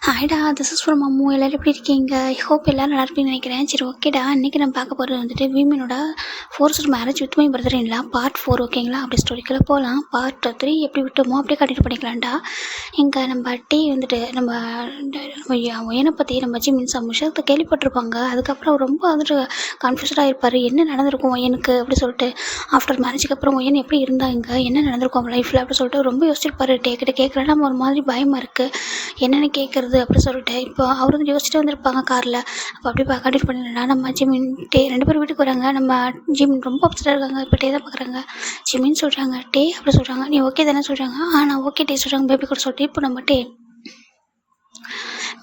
ஹாய்டா, this is from Ammu. எல்லோரும் எப்படி இருக்கீங்க? ஐ ஹோப் எல்லோரும் நல்லா இருப்பீங்கன்னு நினைக்கிறேன். சரி, ஓகேடா. இன்றைக்கி நம்ம பார்க்க போகிறது வந்துட்டு விமனோட forced marriage with my brother in law part 4. ஓகேங்களா? அப்படி ஸ்டோரிக்குள்ளே போகலாம். பார்ட் 3 எப்படி விட்டோமோ அப்படியே கண்டினியூ பண்ணிக்கலாம்டா. இங்கே நம்ம டீ வந்துட்டு நம்ம ஒயனை பற்றி நம்ம ஜிமின் விஷயத்தை கேள்விப்பட்டிருப்பாங்க. அதுக்கப்புறம் அவர் ரொம்ப வந்துட்டு கன்ஃபியூஸ்டாக இருப்பார். என்ன நடந்திருக்கும் ஒயனுக்கு அப்படி சொல்லிட்டு. ஆஃப்டர் மேரேஜுக்கு அப்புறம் ஒயன் எப்படி இருந்தாங்க, என்ன நடந்திருக்கும் அவங்க லைஃப்பில் அப்படி சொல்லிட்டு ரொம்ப யோசிச்சிருப்பார். கேட்குறேன் நம்ம ஒரு மாதிரி பயமாக இருக்குது, என்னென்னு கேட்குறது அப்படி சொல்லிட்டு. இப்போ அவர் வந்து யோசிச்சுட்டு வந்திருப்பாங்க காரில். அப்போ அப்படி கண்டினியூ பண்ணிடலாம். நம்ம ஜிமின் ரெண்டு பேரும் வீட்டுக்கு வராங்க. நம்ம ஜிமின் ரொம்ப அப்செட்டாக இருக்காங்க. இப்போ டே தான் பார்க்குறாங்க. ஜிமின் சொல்கிறாங்க, டே அப்படி சொல்கிறாங்க, நீ ஓகே தானே சொல்கிறாங்க. நான் ஓகே டே சொல்கிறாங்க, பேபி கூட சொல்லிட்டு. இப்போ நம்ம டே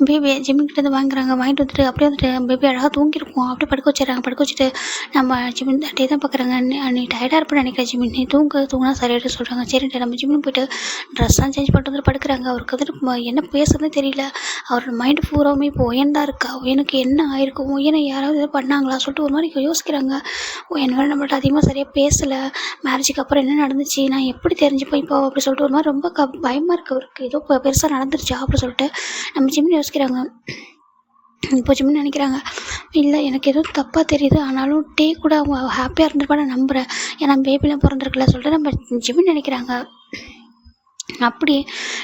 பேபியை ஜிமின்கிட்ட வாங்கிட்டு வந்துட்டு அப்படியே வந்துட்டு பேபி அழகாக தூங்கியிருக்கும். அப்படியே படுக்க வச்சுட்டு நம்ம ஜிமின் டே தான் பார்க்குறாங்க. நீ டயர்டாக இருப்பேன்னு நினைக்கிறேன் ஜிமின், நீ தூங்கினா சரியாயிட்டு சொல்கிறாங்க. சரின்ட்டு நம்ம ஜிமின் போய்ட்டு ட்ரெஸ்ஸாக சேஞ்ச் பண்ணிட்டு வந்து படுக்கிறாங்க. அவருக்கு வந்துட்டு என்ன பேசுறதுன்னு தெரியல. அவரோட மைண்டு பூராவுமே இப்போ ஒயன் தான் இருக்கா. எனக்கு என்ன ஆயிருக்கும், ஒயனை யாராவது எதாவது பண்ணாங்களா சொல்லிட்டு ஒரு மாதிரி யோசிக்கிறாங்க. ஒயன் வேறு நம்மள்ட்ட அதிகமாக சரியாக பேசலை. மேரேஜுக்கு அப்புறம் என்ன நடந்துச்சு, நான் எப்படி தெரிஞ்சுப்பேன் இப்போ அப்படி சொல்லிட்டு ஒரு மாதிரி ரொம்ப பயமாக இருக்குது அவருக்கு. ஏதோ பெருசாக நடந்துருச்சா அப்படி சொல்லிட்டு நம்ம ஜிமின் யோசிக்கிறாங்க. இப்போ ஜிமின் நினைக்கிறாங்க, இல்லை எனக்கு எதுவும் தப்பாக தெரியுது, ஆனாலும் டே கூட அவங்க ஹாப்பியாக இருந்திருப்பான்னு நான் நம்புகிறேன், ஏன்னா பேபிலாம் பிறந்திருக்குல்ல சொல்லிட்டு நம்ம ஜிமின் நினைக்கிறாங்க. அப்படி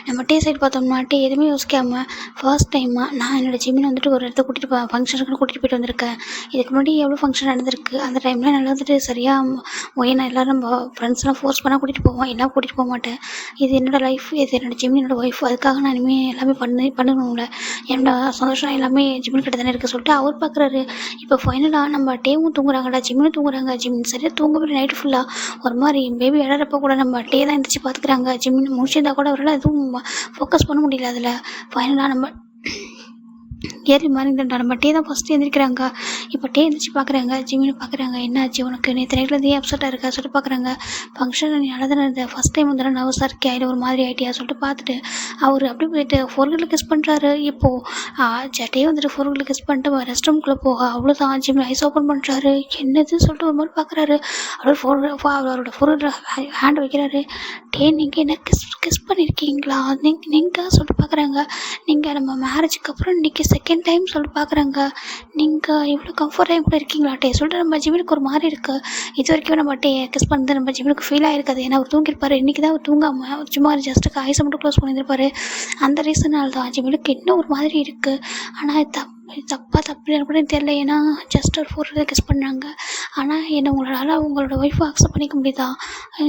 நம்ம டே சைடு பார்த்தோம்னா டே எதுவுமே யோசிக்காமல் ஃபர்ஸ்ட் டைமாக நான் என்னோடய ஜிமினை வந்துட்டு ஒரு இடத்த ஃபங்க்ஷனுக்கு கூட்டிகிட்டு போயிட்டு வந்திருக்கேன். இதுக்கு முன்னாடி எவ்வளோ ஃபங்க்ஷன் நடந்திருக்கு, அந்த டைமில் நல்லா வந்துட்டு சரியாக ஒயனா எல்லோரும் நம்ம ஃப்ரெண்ட்ஸ்லாம் ஃபோர்ஸ் பண்ணால் கூட்டிகிட்டு போவோம், எல்லாம் கூட்டிகிட்டு போக மாட்டேன். இது என்னோடய லைஃப், இது என்னோடய ஜிமின் என்னோடய ஒய்ஃப், அதுக்காக நான் இனிமேல் எல்லாமே பண்ணணும்ல, என்னோட சந்தோஷம் எல்லாமே ஜிமின் கிட்ட தானே இருக்குது சொல்லிட்டு அவர் பார்க்குறாரு. இப்போ ஃபைனலாக நம்ம டேவும் தூங்குறாங்கடா, ஜிமினும் தூங்குறாங்க. ஜிமின் சரியாக தூங்கவே நைட்டு ஃபுல்லாக ஒரு மாதிரி பேபி இழறப்போ கூட நம்ம டே தான் எந்திரிச்சு பார்த்துக்குறாங்க. ஜிமின் முடிச்சிருந்தா கூட அவரால் எதுவும் ஃபோக்கஸ் பண்ண முடியல. அதில் ஃபைனலாக நம்ம ஏறி மாறிங்கிட்டா நம்ம டே தான் ஃபஸ்ட்டு எழுந்திரிக்கிறாங்க. இப்போ டே எழுந்திரிச்சு பார்க்குறாங்க, ஜிமினை பார்க்குறாங்க. என்ன ஆச்சு உனக்கு, நேற்று நைட்லேருந்து ஏன் அப்செட்டாக இருக்கா சொல்லிட்டு பார்க்குறாங்க. ஃபங்க்ஷனில் நீ அழகாக இருந்த, ஃபஸ்ட் டைம் வந்து நர்வஸாக இருக்கே, ஆகிடும் ஒரு மாதிரி ஆகிட்டியா சொல்லிட்டு பார்த்துட்டு அவர் அப்படியே போயிட்டு ஃபோர்களில் கிஸ் பண்ணுறாரு. இப்போது டே வந்துட்டு ஃபோர்களில் கிஸ் பண்ணிட்டு ரெஸ்ட் ரூம்குள்ளே போக அவ்வளோதான் ஜிமின் ஐஸ் ஓப்பன் பண்ணுறாரு. என்னது சொல்லிட்டு ஒரு மாதிரி பார்க்குறாரு. அவரோட ஃபோர்களில் ஹேண்ட் வைக்கிறாரு. டே நீங்கள் என்ன கிஸ் பண்ணியிருக்கீங்களா நீங்கள் சொல்லிட்டு பார்க்குறாங்க. நீங்கள் நம்ம மேரேஜுக்கு அப்புறம் இன்றைக்கி செகண்ட் டைம் சொல்லிட்டு பார்க்குறாங்க. நீங்கள் இவ்வளோ கம்ஃபர்ட்டாக கூட இருக்கீங்களா டே சொல்லிட்டு நம்ம ஜிமினுக்கு ஒரு மாதிரி இருக்குது. இது வரைக்கும் நம்ம டே கிஸ் பண்ணது நம்ம ஜிமினுக்கு ஃபீல் ஆகிருக்காது. ஏன்னா அவர் தூங்கியிருப்பார். இன்றைக்கி தான் அவர் தூங்காமல் சும்மா ஜஸ்ட்டு ஐஸை மட்டும் க்ளோஸ் பண்ணியிருப்பார். அந்த ரீசனால் தான் ஜிமினுக்கு இன்னும் ஒரு மாதிரி இருக்குது. ஆனால் தப்பு கூட தெரியல. ஏன்னா ஜஸ்ட் ஒரு ஃபோர்களில் கிஸ் பண்ணாங்க. ஆனால் உங்களோட ஒய்ஃபை அக்செப்ட் பண்ணிக்க முடியுதா,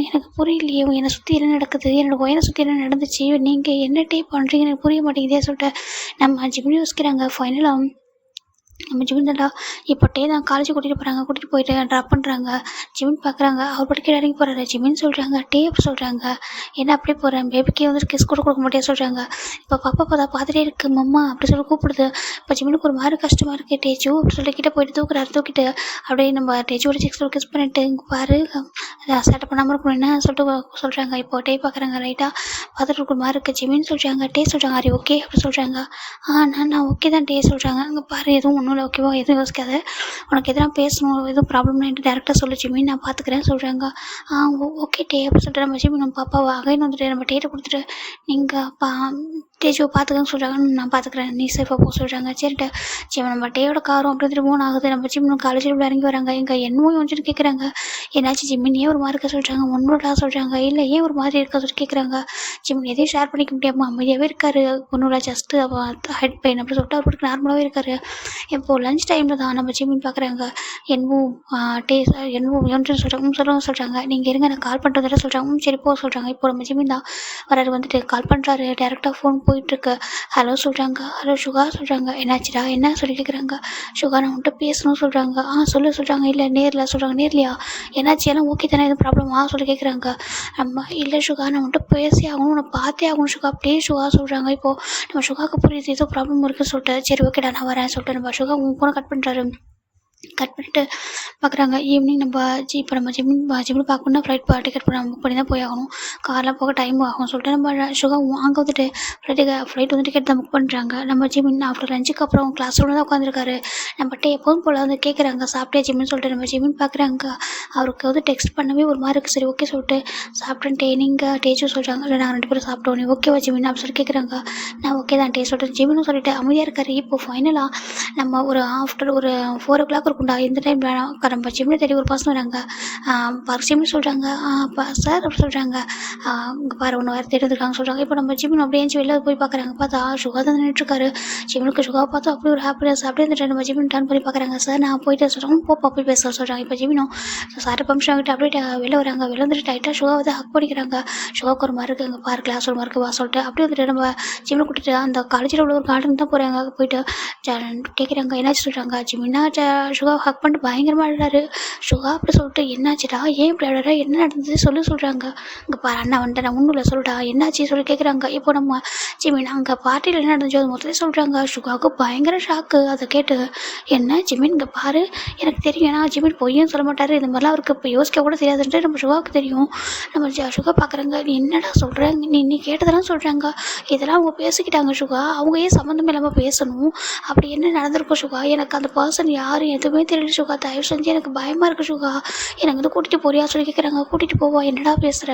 எனக்கு புரியலையே. என்னை சுற்றி என்ன நடக்குது, என்னோடய ஒயனை சுற்றி என்ன நடந்துச்சு, நீங்கள் என்ன டே பண்ணுறீங்க எனக்கு புரிய மாட்டேங்குதே சொல்லிட்டு நம்ம ஜிமினி யோசிக்கிறாங்க. ஃபைனலாக நம்ம ஜிமின் தான்டா இப்போ டே தான் காலேஜ் கூட்டிகிட்டு போயிட்டு ட்ராப் பண்ணுறாங்க. ஜிமின் பார்க்குறாங்க. அவர் பாட்டுக்கு இறங்கி போகிறாரு. ஜிமின் சொல்கிறாங்க, டே அப்படி சொல்கிறாங்க, என்ன அப்படியே போகிறேன், பேபிக்கே வந்துட்டு கிஸ் கூட கொடுக்க மாட்டேன் சொல்கிறாங்க. இப்போ பாப்பா பார்த்துட்டே இருக்குது மம்மா அப்படி சொல்லி கூப்பிடுது. இப்போ ஜிமினுக்கு ஒரு மாதிரி கஷ்டமாக இருக்குது. டேஜு அப்படி சொல்லி கிட்டே போயிட்டு தூக்கிட்டு அப்படியே நம்ம டேஜோட சிக்ஸோட கிஸ் பண்ணிட்டு இங்கே பாரு சேட்டை பண்ணாமல் இருக்கணும் என்ன சொல்லிட்டு சொல்கிறாங்க. இப்போ டே பார்க்குறாங்க. லைட்டாக பார்த்துட்டு இருக்கிற மாதிரி இருக்குது. ஜிமின் சொல்கிறாங்க, டே சொல்கிறாங்க, அரி ஓகே அப்படி சொல்கிறாங்க. நான் ஓகே தான் டே சொல்கிறாங்க. அங்கே பாரு எதுவும் ஒன்றும் ஓகேவா, எதுவும் யோசிக்காத, உனக்கு எதனா பேசணும் எதுவும் ப்ராப்ளம்னா டேரெக்டாக சொல்லு ஜிமின், நான் பார்த்துக்கிறேன் சொல்கிறாங்க. ஓகே டே அப்படி சொல்லிட்டு நம்ம ஜிமின் நம்ம பாப்பாவை அகைன் வந்துட்டு நம்ம டேட்டை கொடுத்துட்டு நீங்கள் டேஜுவை பார்த்துக்கன்னு சொல்கிறாங்க. நான் பார்த்துக்கிறேன், நீ சேஃபாக போக சொல்கிறாங்க. சரிட்டு ஜிமின் நம்ம டேயோட காரம் அப்படி வந்துட்டு மூணு ஆகுது. நம்ம ஜிமின் காலேஜில் இறங்கி வராங்க. எங்கள் என்னமோ வந்துட்டு கேட்குறாங்க, என்னாச்சு ஜிமின் ஏன் ஒரு மாதிரி இருக்க சொல்கிறாங்க. ஒன்றுடா சொல்கிறாங்க. இல்லை ஏன் ஒரு மாதிரி இருக்க சொல்லிட்டு கேட்குறாங்க. ஜிமின் எதையும் ஷேர் பண்ணிக்க முடியாமல் அமைதியாகவே இருக்காரு. ஒன்றுடா ஜஸ்ட்டு ஹெட் பெயின் அப்படி சொல்லிட்டு அவர் நார்மலாகவே இருக்காரு. இப்போது லஞ்ச் டைமில் தான் நம்ம ஜிமின் பார்க்குறாங்க. என்னவோ சொல்கிறாங்க. நீங்கள் இருங்க நான் கால் பண்ணுறதுல சொல்கிறாங்க. சரி போ சொல்கிறாங்க. இப்போ நம்ம ஜிமின் தான் வராரு. வந்துட்டு கால் பண்ணுறாரு. டேரெக்டாக ஃபோன் போயிட்டுருக்கு. ஹலோ சொல்கிறாங்க. ஹலோ சுகா சொல்கிறாங்க. என்னாச்சுடா என்ன சொல்லி கேட்குறாங்க. சுகா நான் உன்கிட்ட பேசணும்னு சொல்கிறாங்க. சொல்லு சொல்கிறாங்க. இல்லை நேரில் சொல்கிறாங்க. நேர்லையா என்னாச்சு, எல்லாம் ஓகே தானே, எதுவும் ப்ராப்ளமா சொல்லி கேட்குறாங்க. நம்ம இல்லை சுகா நான் உன்கிட்ட பேசி ஆகணும், உன்னை பார்த்தே ஆகணும் சுகா அப்படியே சுகா சொல்கிறாங்க. இப்போது நம்ம சுகாவுக்கு புரியுது ஏதோ ப்ராப்ளம் இருக்குன்னு சொல்லிட்டு சரி ஓகேடா நான் வரேன் சொல்லிட்டு நம்ம சுகா உன் ஃபோனை கட் பண்ணுறாரு. கட் பண்ணிட்டு பார்க்குறாங்க. ஈவினிங் இப்போ நம்ம ஜிம்னு பார்க்கணுன்னா ஃப்ளைட் டிக்கெட் புக் பண்ணி தான் போய் ஆகணும். கார்லாம் போக டைம் ஆகும் சொல்லிட்டு நம்ம சுகா அங்கே வந்துட்டு ஃப்ளைட் வந்து டிக்கெட் தான் புக் பண்ணுறாங்க. நம்ம ஜிமின் ஆஃப்டர் லஞ்சுக்கு அப்புறம் கிளாஸ் ரூமில் தான் உட்காந்துருக்காரு. நம்மகிட்ட எப்போதும் போல் வந்து கேட்குறாங்க சாப்பிட்டே ஜிம்னு சொல்லிட்டு. நம்ம ஜிமின் பார்க்குறாங்க. அவருக்கு வந்து டெக்ஸ்ட் பண்ணவே ஒரு மாதிரி இருக்குது. சரி ஓகே சொல்லிட்டு சாப்பிட்டேன்ட்டே நீங்கள் டேஸ்ட்டும் சொல்கிறாங்க. இல்லை நாங்கள் 2 பேரும் சாப்பிட்டோம். நீ ஓகேவா ஜிமின் அப்படின்னு சொல்லி கேட்குறாங்க. நான் ஓகே தான் டேஸ்ட் சொல்லிட்டு ஜிமின்னு சொல்லிட்டு அமைதியாக இருக்காரு. இப்போ ஃபைனலாக நம்ம ஒரு ஆஃப்டர் ஒரு 4 o'clock இருக்கும்டா. இந்த டைம் நம்ம ஜிம்மில் தேடி ஒரு பர்சன் வராங்க. ஜிம்னு சொல்கிறாங்க. சார் அப்படி சொல்கிறாங்க. இங்கே பாரு ஒன்று வேறு தேடி வந்துருக்காங்க சொல்கிறாங்க. இப்போ நம்ம ஜிம்மின் அப்படியே வெளில போய் பார்க்குறாங்க. பார்த்தா சுகா தான் நின்றுட்டுருக்காரு. ஜிம்முக்கு சுகாவை பார்த்தா அப்படி ஒரு ஹாப்பினஸ் அப்படியே இருந்துட்டு நம்ம ஜிம்மின் டர்ன் பண்ணி பார்க்குறாங்க. சார் நான் போயிட்டு சொல்கிறாங்க. போய் பேச சொல்கிறாங்க. இப்போ ஜிம்மினும் சார் பம்ஷன் வாங்கிட்டு அப்படியே வெளில வராங்க. வெளில வந்துட்டு டைட்டாக சுகா வந்து ஹக் பண்ணிக்கிறாங்க. சுகாவுக்கு ஒரு மாதிரி இருக்குது. இங்கே பாரு கிளாஸ் ஒரு மாதிரி வா சொல்லிட்டு அப்படியே வந்துட்டு நம்ம ஜிம்மில் கூட்டிட்டு அந்த காலேஜில் உள்ள ஒரு கார்டன் தான் போகிறாங்க. போயிட்டு கேட்குறாங்க என்னாச்சு சொல்கிறாங்க. ஜிம்மினா சுகா ஹக் பண்ணிட்டு பயங்கரமாக அழுறாரு. சுகா அப்படி சொல்லிட்டு என்னாச்சுடா ஏன் இப்படி அழுற என்ன நடந்தது சொல்கிறாங்க. இங்கே பாரு அண்ணா வந்துட்டு நான் ஒன்றும் இல்லை சொல்லிட்டா என்னாச்சு சொல்லி கேட்குறாங்க. இப்போ நம்ம ஜிமின் அங்கே பார்ட்டியில் என்ன நடந்துச்சோ அது மொத்தத்தையும் சொல்கிறாங்க. சுகாவுக்கு பயங்கர ஷாக்கு. அதை கேட்டு என்ன ஜிமின் இங்கே பாரு எனக்கு தெரியும். ஏன்னா ஜிமின் பொய்யும் சொல்ல மாட்டார். இந்த மாதிரிலாம் அவருக்கு இப்போ யோசிக்க கூட தெரியாதுன்ட்டு நம்ம சுகாவுக்கு தெரியும். நம்ம சுகா பார்க்குறாங்க. நீ என்னடா சொல்கிறாங்க நீ கேட்டதெல்லாம் சொல்கிறாங்க. இதெல்லாம் அவங்க பேசிக்கிட்டாங்க சுகா. அவங்க ஏன் சம்மந்தம் இல்லாமல் பேசணும். அப்படி என்ன நடந்திருக்கும் சுகா. எனக்கு அந்த பர்சன் யாரும் எதுவுமே தெரியல சுகா. தயவு செஞ்சு எனக்கு பயமாக இருக்குது சுகா. எனக்கு வந்து கூட்டிகிட்டு போறியா சொல்லி கேட்குறாங்க. கூட்டிகிட்டு போவா என்னடா பேசுகிற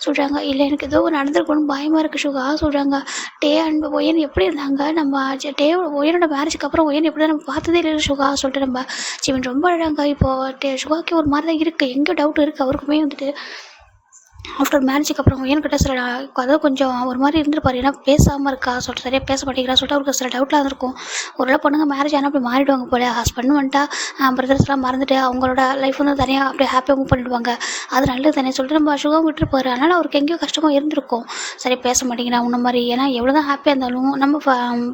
சொல்கிறாங்க. இல்லை எனக்கு ஏதோ நடந்திருக்கணும்னு பயமாக இருக்குது சுகா சொல்கிறாங்க. டே அண்ட் ஒயன் எப்படி இருந்தாங்க. நம்ம ஒயனோட மேரேஜுக்கு அப்புறம் ஒயன் எப்படி தான் நம்ம பார்த்ததே இல்லை சுகா சொல்லிட்டு நம்ம ஜிவன் ரொம்ப அழகாங்க. இப்போது சுகாவுக்கு ஒரு மாதிரி தான் இருக்குது. எங்கே டவுட் இருக்குது அவருக்குமே வந்துட்டு. ஆஃப்டர் மேரேஜுக்கு அப்புறம் என்கிட்ட சில அதாவது கொஞ்சம் ஒரு மாதிரி இருந்திருப்பார். ஏன்னா பேசாமல் இருக்கா சொல்லிட்டு சரியாக பேச மாட்டேங்கிறா சொல்லிட்டு அவருக்கு சில டவுட்லாம் இருந்திருக்கும். ஒருவேளை பொண்ணுங்க மேரேஜ் ஆனால் அப்படி மாறிடுவாங்க போல். ஹஸ்பண்ட் வந்துட்டா பிரதர்ஸ்லாம் மறந்துட்டு அவங்களோட லைஃப் வந்து தனியாக அப்படியே ஹாப்பியாக மூவ் பண்ணிவிடுவாங்க. அது நல்லது தானே சொல்லிட்டு நம்ம சுகம் விட்டுருப்பாரு. அதனால் அவருக்கு எங்கேயோ கஷ்டமாக இருந்திருக்கும். சரி பேச மாட்டேங்கிறா உன்ன மாதிரி. ஏன்னா எவ்வளோ தான் ஹாப்பியாக இருந்தாலும் நம்ம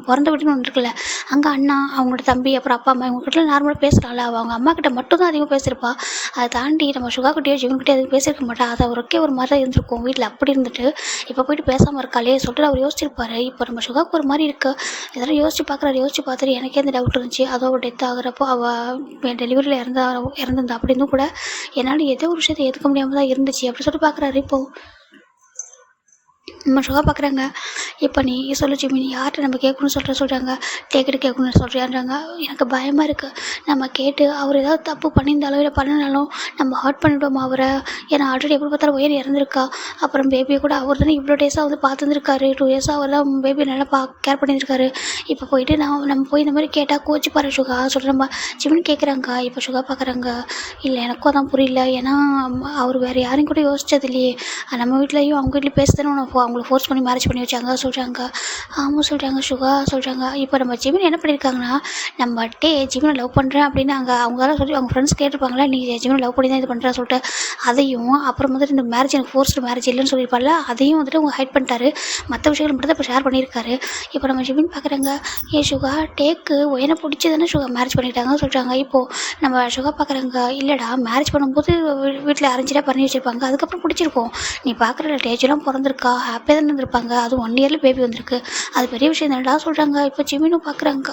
பிறந்த வீட்டுன்னு ஒன்று இருக்குல்ல. அங்கே அண்ணா அவங்களோட தம்பி அப்புறம் அப்பா அம்மா இவங்ககிட்ட நார்மலாக பேசுகிறாள். அவங்க அம்மா கிட்ட மட்டும் தான் அதிகமாக பேசியிருப்பா. அதை தாண்டி நம்ம சுகாக்கிட்டேயோ ஜீவன்கிட்டயோ அதிகம் பேசியிருக்க மாட்டா. அதை அவருக்கே ஒரு மாதிரி தான் இருந்திருக்கும் வீட்டில். அப்படி இருந்துட்டு இப்போ போயிட்டு பேசாமல் இருக்காளே சொல்லிட்டு அவர் யோசிச்சிருப்பாரு. இப்போ நம்ம சுகாவுக்கு ஒரு மாதிரி இருக்குது. இதெல்லாம் யோசிச்சு பார்த்துட்டு எனக்கே அந்த டவுட் இருந்துச்சு. அதோட டெத் ஆகிறப்போ அவள் டெலிவரியில் இறந்துருந்தா அப்படின்னு கூட என்னால் ஏதோ ஒரு விஷயத்தை ஏற்றுக்க முடியாமல் தான் இருந்துச்சு அப்படி சொல்லிட்டு பார்க்குறாரு. இப்போது நம்ம சுகா பார்க்குறாங்க. இப்போ நீ சொல்லு ஜிமினி யார்கிட்ட நம்ம கேட்கணும்னு சொல்கிறாங்க. கேட்கணும்னு சொல்கிறாங்க. எனக்கு பயமாக இருக்குது. நம்ம கேட்டு அவர் ஏதாவது தப்பு பண்ணியிருந்தாலும் இல்லை பண்ணினாலும் நம்ம ஹர்ட் பண்ணிவிடுவோம் அவரை. ஏன்னா ஆல்ரெடி எப்படி பார்த்தாலும் உயர் இறந்துருக்கா. அப்புறம் பேபியை கூட அவர் தானே இவ்வளோ டேஸாக வந்து பார்த்துருந்துருக்காரு. 2 இயர்ஸாக அவர் தான் பேபி நல்லா கேர் பண்ணியிருக்காரு. இப்போ போயிட்டு நம்ம போய் இந்த மாதிரி கேட்டால் கோச்சிப்பாரு சுகா சொல்கிற நம்ம ஜிமினி கேட்குறாங்க. இப்போ சுகா பார்க்குறாங்க. இல்லை எனக்கும் அதான் புரியல. ஏன்னா அவர் வேறு யாரையும் கூட யோசிச்சது இல்லையே. நம்ம வீட்லேயும் அவங்க வீட்லேயும் பேசுதானே அவங்கள ஃபோர்ஸ் பண்ணி மேரேஜ் பண்ணி வச்சாங்க சொல்கிறாங்க. ஆமாம் சொல்கிறாங்க சுகா சொல்கிறாங்க. இப்போ நம்ம ஜிமின் என்ன பண்ணியிருக்காங்கன்னா நம்ம ஜிமினை லவ் பண்ணுறேன் அப்படின்னு அவங்களால சொல்லி அவங்க ஃப்ரெண்ட்ஸ் கேட்டிருப்பாங்களா நீ ஜிமினை லவ் பண்ணி தான் இது பண்ணுறா சொல்லிட்டு. அதையும் அப்புறம் வந்துட்டு இந்த மேரேஜ் எனக்கு ஃபோர்ஸ்டு மேரேஜ் இல்லைன்னு சொல்லியிருப்பால அதையும் வந்துட்டு அவங்க ஹைட் பண்ணிட்டாரு. மற்ற விஷயங்கள் மட்டும் தான் இப்போ ஷேர் பண்ணியிருக்காரு. இப்போ நம்ம ஜிமின் பார்க்குறாங்க. சுகா ஒயனை பிடிச்சி தானே சுகா மேரேஜ் பண்ணிட்டாங்க சொல்கிறாங்க. இப்போது நம்ம சுகா பார்க்குறாங்க. இல்லைடா மேரேஜ் பண்ணும்போது வீட்டில் அரேஞ்சாக பண்ணி வச்சுருப்பாங்க. அதுக்கப்புறம் பிடிச்சிருக்கோம். நீ பார்க்குற டேஜெல்லாம் பிறந்திருக்கா ஹாப்பியாக தானே இருந்திருப்பாங்க. அது 1 yearல பேபி வந்திருக்கு. அது பெரிய விஷயம் தானடா சொல்கிறாங்க. இப்போ ஜிமினும் பார்க்குறாங்க.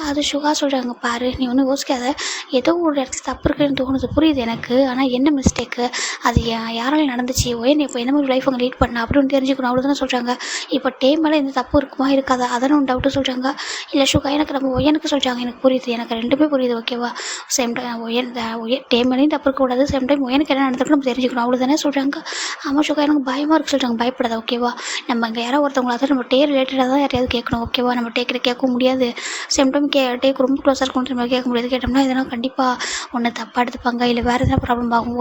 அது சுகா சொல்கிறாங்க. பாரு நீ ஒன்றும் யோசிக்காத. ஏதோ ஒரு இடத்துல தப்பு இருக்குன்னு தோணுது புரியுது எனக்கு. ஆனால் என்ன மிஸ்டேக்கு அது யாரால நடந்துச்சு ஒயன் இப்போ எந்த மாதிரி லைஃப் அவங்க லீட் பண்ண அப்படின்னு தெரிஞ்சுக்கணும் அவ்வளோதானே சொல்கிறாங்க. இப்போ மேலே எந்த தப்பு இருக்குமா இருக்காதா அதானே ஒன்று டவுட்டு சொல்கிறாங்க. இல்லை சுகா எனக்கு நம்ம ஒயனுக்கு சொல்கிறாங்க. எனக்கு புரியுது. எனக்கு 2மே புரியுது ஓகேவா. சேம் டைம் மேலேயும் தப்பு இருக்கக்கூடாது. சேம் டைம் ஒயனுக்கு என்ன நடந்திருக்கு நம்ம தெரிஞ்சுக்கணும் அவ்வளோதானே சொல்கிறாங்க. ஆமாம் சுகா எனக்கு பயமாக இருக்கு சொல்கிறாங்க. பயப்படாத ஓகேவா. நம்ம இங்கே யாரோ ஒருத்தவங்களா தான் நம்ம ரிலேட்டடாக தான் யாரையாவது கேட்கணும் ஓகேவா. நம்ம கேட்கவும் முடியாது. சேம் டைம் ரொம்ப க்ளோஸாக இருக்கணும் நம்ம கேட்க முடியாது. கேட்டோம்னா இதெல்லாம் கண்டிப்பாக ஒன்று தப்பாக எடுத்துப்பாங்க. இல்லை வேறு எதனா ப்ராப்ளம் ஆகும்.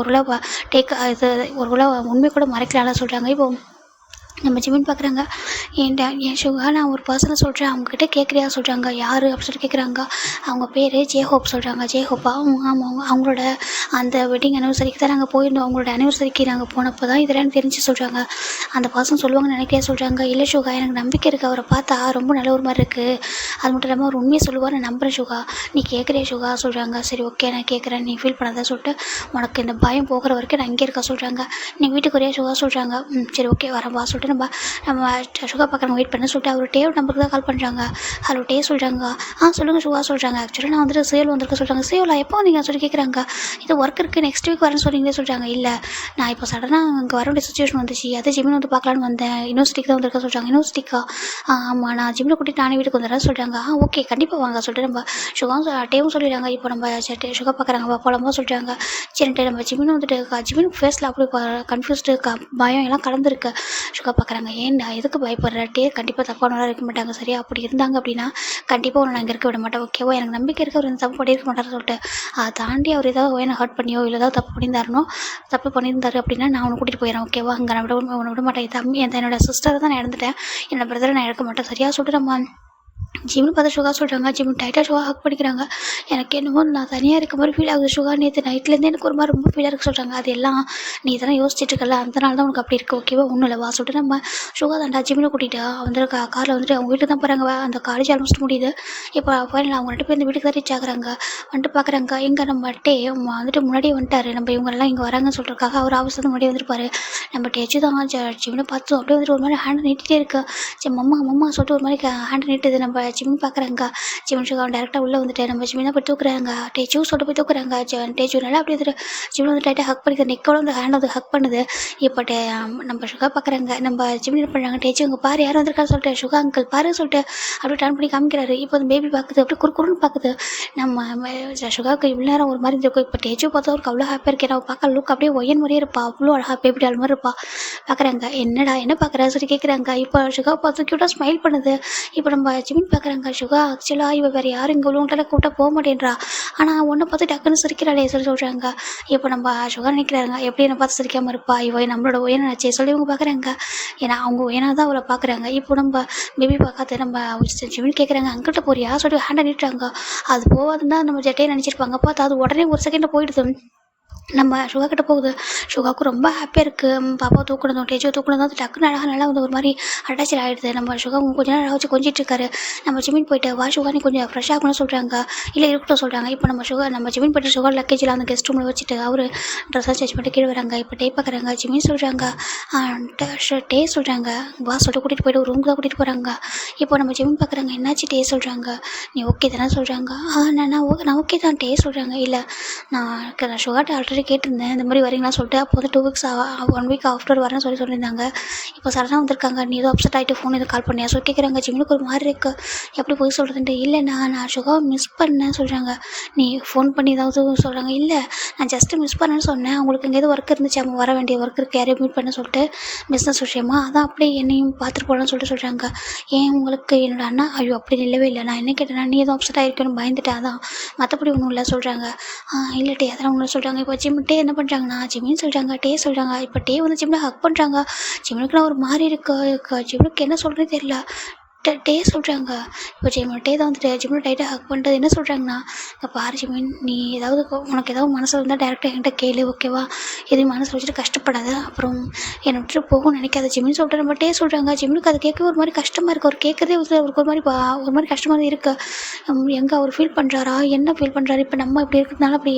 ஒருவேளை உண்மை கூட மறைக்கலாம்ல சொல்கிறாங்க. இப்போ நம்ம ஜிமின் பார்க்குறாங்க. என் சுகா நான் ஒரு பர்சனை சொல்கிறேன் அவங்ககிட்ட கேட்குறியா சொல்கிறாங்க. யார் அப்படின்னு சொல்லி கேட்குறாங்க. அவங்க பேர் ஜேஹோப் சொல்கிறாங்க. ஜேஹோப்பா ஆமாம் அவங்களோட அந்த வெட்டிங் அனிவர்சரிக்கு தான் நாங்கள் போயிருந்தோம். அவங்களோட அனிவர்சரிக்கு நாங்கள் போனப்போ தான் இதெல்லாம் தெரிஞ்சு சொல்கிறாங்க. அந்த பர்சன் சொல்லுவாங்கன்னு நினைக்கிறேன் சொல்கிறாங்க. இல்லை சுகா எனக்கு நம்பிக்கை இருக்குது. அவரை பார்த்தா ரொம்ப நல்ல ஒரு மாதிரி இருக்குது. அது மட்டும் இல்லாமல் ஒரு உண்மையை சொல்லுவார் நான் நம்புகிறேன் சுகா. நீ கேட்குறியா சுகா சொல்கிறாங்க. சரி ஓகே நான் கேட்குறேன் நீ ஃபீல் பண்ணாத சொல்லிட்டு உனக்கு இந்த பயம் போகிற வரைக்கும் நான் இங்கே இருக்கா சொல்கிறாங்க. நீ வீட்டுக்கு வரையா சுகா சொல்கிறாங்க. சரி ஓகே வரேன்பா சொல்லிட்டு சொல்லிட்டு நம்ம நம்ம சுகா பார்க்குறாங்க வெயிட் பண்ண சொல்லிட்டு அவர் டேவ் நம்பருக்கு தான் கால் பண்ணுறாங்க. ஹலோ டே சொல்கிறாங்க. சொல்லுங்கள் சுகா சொல்கிறாங்க. ஆக்சுவலாக நான் வந்துட்டு சேல் வந்திருக்க சொல்கிறாங்க. சேவலா எப்போ வந்தீங்க சொல்லி கேட்குறாங்க. இது ஒர்க் இருக்குது நெக்ஸ்ட் வீக் வரேன்னு சொல்லிங்களே சொல்கிறாங்க. இல்லை நான் இப்போ சடனாக அங்கே வர வேண்டிய சுச்சுவேஷன் வந்துச்சு, அதை ஜிம்மில் வந்து பார்க்கலான்னு வந்தேன். யூனிவர்சிட்டிக்கு தான் வந்திருக்க சொல்கிறாங்க. யூனிவர்சிட்டிக்கா? ஆமாம் நான் ஜிம்மில் கூட்டிட்டு நானே வீட்டுக்கு வந்துடுறேன் சொல்கிறாங்க. ஓகே கண்டிப்பாக வாங்க சொல்லிட்டு நம்ம சுகாவும் டேவும் சொல்லிடுறாங்க. இப்போ நம்ம சுகா பார்க்குறாங்க போலாமா சொல்கிறாங்க. சரின்ட்டு நம்ம ஜிம்மின்னு வந்துட்டு ஜிம்மின் ஃபேஸில் அப்படி கன்ஃபியூஸ்டு பயம் எல்லாம் கலந்துருக்கு. சுகா பார்க்குறாங்க. ஏன்டா எதுக்கு பயப்படுற? டே கண்டிப்பாக தப்பானவராக இருக்க மாட்டாங்க சரியா? அப்படி இருந்தாங்க அப்படின்னா கண்டிப்பாக உன்னை நான் இங்கே இருக்க விட மாட்டேன் ஓகேவா? எனக்கு நம்பிக்கை இருக்க அவர் தப்பு பண்ணியிருக்க மாட்டார்னு சொல்லிட்டு அதை தாண்டி அவர் ஏதாவது என்ன ஹர்ட் பண்ணியோ இல்லை ஏதாவது தப்பு பண்ணியிருந்தாரு அப்படின்னா நான் உன்னை கூட்டிகிட்டு போயிடறேன் ஓகேவா? அங்கே நான் உன்னை விட மாட்டேன். தம்பி என்னோட சிஸ்டரை தான் நான் இழந்துட்டேன், என்னோட பிரதரை நான் இழக்க மாட்டேன் சரியா சொல்லிட்டு நம்ம ஜிம்னு பார்த்தா சுகா சொல்கிறாங்க. ஜிம் டைட்டாக சுகா ஹக் பண்ணிக்கிறாங்க. எனக்கு என்னமோ நான் தனியாக இருக்க மாதிரி ஃபீல் ஆகுது சுகா. நேற்று நைட்லேருந்து எனக்கு ஒரு மாதிரி ரொம்ப ஃபீலாக இருக்க சொல்கிறாங்க. அது எல்லாம் நீ இதெல்லாம் யோசிச்சுட்டு இருக்கல அதனால தான் உனக்கு அப்படி இருக்குது ஓகேவா? ஒன்றும் இல்லை வா சொல்லிட்டு நம்ம சுகா தாண்டா ஜிம்மில் கூட்டிகிட்டு வந்து காரில் வந்துட்டு அவங்க வீட்டுக்கு தான் போகிறாங்க. அந்த காலேஜ் ஆல்மோஸ்ட் முடியுது. இப்போ ஃபைனல் அவங்க 2 பேர் இந்த வீட்டுக்கு தான் ரீச் ஆகுறாங்க. வந்துட்டு பார்க்குறாங்க எங்கே நம்ம டே வந்துட்டு முன்னாடியே வந்துட்டார். நம்ம இவங்கெல்லாம் இங்கே வராங்கன்னு சொல்கிறதுக்காக அவர் ஆஃபீஸ் வந்து முன்னாடியே வந்துருப்பாரு. நம்ம டேச்சு தான் ஜிம்மில் பார்த்தோம் அப்படியே வந்துட்டு ஒரு மாதிரி ஹேண்ட் நீட்டிகிட்டே இருக்கு. சரி மம்மா சொல்லிட்டு ஒரு மாதிரி ஹேண்ட் நீட்டுது. நம்ம ஜிம்னு பார்க்குறாங்க. ஜிம் சுகா டேரெக்டாக உள்ளே வந்துட்டு நம்ம ஜிம்மில் தான் போய் தூக்குறாங்க. டேச்சு சொல்லிட்டு போய் தூக்குறாங்க. டேச்சு நல்லா அப்படியே வந்துட்டு ஜிம்மில் வந்து டைட்டாக ஹக் பண்ணிக்கிற நெக்கோட வந்து ஹேண்ட் வந்து ஹக் பண்ணுது. இப்போ நம்ம சுகா பார்க்குறாங்க. நம்ம ஜிம்மில் என்ன பண்ணுறாங்க. டேச்சு இங்கே பாரு யாரும் வந்திருக்கான்னு சொல்லிட்டு சுகா அங்கிள் பாரு சொல்லிட்டு அப்படியே டர்ன் பண்ணி காமிக்கிறாரு. இப்போ அந்த பேபி பார்க்குது அப்படியே குறுக்குறுன்னு பார்க்குது. நம்ம சுகாவுக்கு இவ்வளோ நேரம் ஒரு மாதிரி இருக்கும். இப்போ டேச்சு பார்த்தா அவருக்கு அவ்வளோ ஹாப்பியாக இருக்கேன். அவள் பார்க்க லுக் அப்படியே ஒயன் மாதிரியே இருப்பா. அவ்வளோ அழகாக பேபி டால் மாதிரி இருப்பா. பார்க்குறாங்க என்னடா என்ன பார்க்குறா சொல்லி கேட்குறாங்க. இப்போ சுகா பார்த்து க்யூட்டாக ஸ்மைல் பண்ணுது. இப்போ நம்ம ஜிமின் பார்க்குறாங்க. சுகா ஆக்சுவலாக இவள் வேறு யாரும் இங்கே உள்ளவங்களால கூப்பிட்டா போக மாட்டேன்றா, ஆனால் ஒன்றை பார்த்து டக்குன்னு சிரிக்கிறாளே சொல்லி சொல்கிறாங்க. இப்போ நம்ம சுகா நினைக்கிறாங்க எப்படி என்னை பார்த்து சிரிக்காமல் இருப்பா, இவ நம்மளோட உயர்னாச்சே சொல்லி இவங்க பார்க்குறாங்க. ஏன்னா அவங்க உயனாக தான் அவளை பார்க்குறாங்க. இப்போ நம்ம பேபி பார்க்காத நம்ம ஜிமின் கேட்குறாங்க அங்கிட்ட போறியா சொல்லி ஹேண்டை நீட்டுறாங்க. அது போகாதுன்னு தான் நம்ம ஜட்டையை நினச்சிருப்பாங்க. பார்த்தா அது உடனே ஒரு செகண்டில் போயிடுது. நம்ம சுகா கிட்ட போகுது. சுகாவுக்கு ரொம்ப ஹாப்பியாக இருக்குது. பாப்பா தூக்கணும் டேஜோ தூக்கணும் அது டக்குன்னு அழகாக நல்லா வந்து ஒரு மாதிரி அட்டாச்சர் ஆகிடுது. நம்ம சுகா கொஞ்ச நேரம் அழகாக வச்சு கொஞ்சிட்டு இருக்காரு. நம்ம ஜிமின் போயிட்டு வா சுகா நீ கொஞ்சம் ஃப்ரெஷ்ஷாக ஆகணும்னு சொல்கிறாங்க. இல்லை இருக்கட்டும் சொல்கிறாங்க. இப்போ நம்ம ஜிமின் போய்ட்டு சுகா லக்கேஜில் அந்த கெஸ்ட் ரூமில் வச்சுட்டு அவர் ட்ரெஸ்ஸாக சேஞ்ச் பண்ணிட்டு கீழே வராங்க. இப்போ டே பார்க்குறாங்க. ஜிமின் சொல்கிறாங்க டே சொல்கிறாங்க வா சொல்லிட்டு கூட்டிகிட்டு போய்ட்டு ஒரு ரூம் தான் கூட்டிகிட்டு போகிறாங்க. இப்போ நம்ம ஜிமின் பார்க்குறாங்க. என்னாச்சு டே சொல்கிறாங்க. நீ ஓகே தானே சொல்கிறாங்க. நான் ஓகே தான் டே சொல்கிறாங்க. இல்லை நான் சுகாட்ட ஆல்ரெடி கேட்டிருந்தேன் இந்த மாதிரி வரீங்களா சொல்லிட்டு. அப்போ வந்து 2 வீக்ஸ் 1 வீக் ஆஃப்டர் வரேன்னு சொல்லியிருந்தாங்க. இப்போ சடனாக வந்திருக்காங்க. நீ ஏதோ அப்செட் ஆகிட்டு ஃபோன் எதுவும் கால் பண்ணியா சொல்லி கேட்குறாங்க. ஜிம்முக்கு ஒரு மாதிரி இருக்குது எப்படி போய் சொல்கிறதுன்ட்டு. இல்லை நான் சுகாவை மிஸ் பண்ணேன் சொல்கிறாங்க. நீ ஃபோன் பண்ணி ஏதாவது சொல்கிறாங்க. இல்லை நான் ஜஸ்ட்டு மிஸ் பண்ணேன்னு சொன்னேன். அவங்களுக்கு எங்கேயாவது ஒர்க் இருந்துச்சு, அவங்க வர வேண்டிய ஒர்க் இருக்குது யாரையும் மீட் பண்ண சொல்லிட்டு பிஸ்னஸ் விஷயமா அதான் அப்படியே என்னையும் பார்த்துட்டு போகலான்னு சொல்லிட்டு சொல்கிறாங்க. ஏன் உங்களுக்கு என்னோட அண்ணா ஐயோ அப்படி இல்லவே இல்லை. நான் என்ன கேட்டேன்னா நீ எதுவும் அப்செட் ஆகிருக்கணும்னு பயந்துட்டேன் அதான், மற்றபடி ஒன்றும் இல்லை சொல்கிறாங்க. இல்லை டே அதெல்லாம் ஒன்றும் சொல்கிறாங்க. இப்போ ஜிம் டே என்ன பண்ணுறாங்கன்னா ஜிமின்னு சொல்கிறாங்க. டே சொல்கிறாங்க. இப்போ டே வந்து ஜிம்மில் ஹக் பண்ணுறாங்க. ஜிம்முக்குலாம் ஒரு மாதிரி இருக்கு. ஜிம்முக்கு என்ன சொல்கிறேன்னு தெரியல. டே சொல்கிறாங்க. இப்போ டே தான் வந்துட்டு ஜிம்மில் டைட்டாக ஹக் பண்ணுறது என்ன சொல்கிறாங்கன்னா இப்போ பாரு ஜிமின் நீ ஏதாவது உனக்கு ஏதாவது மனசில் இருந்தால் டேரெக்டாக என்கிட்ட கேளு ஓகேவா? எதுவும் மனசில் வச்சுட்டு கஷ்டப்படாத, அப்புறம் என்னை விட்டுட்டு போகும்னு நினைக்காத ஜிமின்னு சொல்லிட்டு நம்ம டே சொல்கிறாங்க. ஜிம்முக்கு அது கேட்க ஒரு மாதிரி கஷ்டமாக இருக்குது. அவர் கேட்குறதே அவருக்கு ஒரு மாதிரி கஷ்டமாக இருக்குது. எங்கே அவர் ஃபீல் பண்ணுறாரா என்ன ஃபீல் பண்ணுறாரு இப்போ நம்ம இப்படி இருக்கிறதுனால அப்படி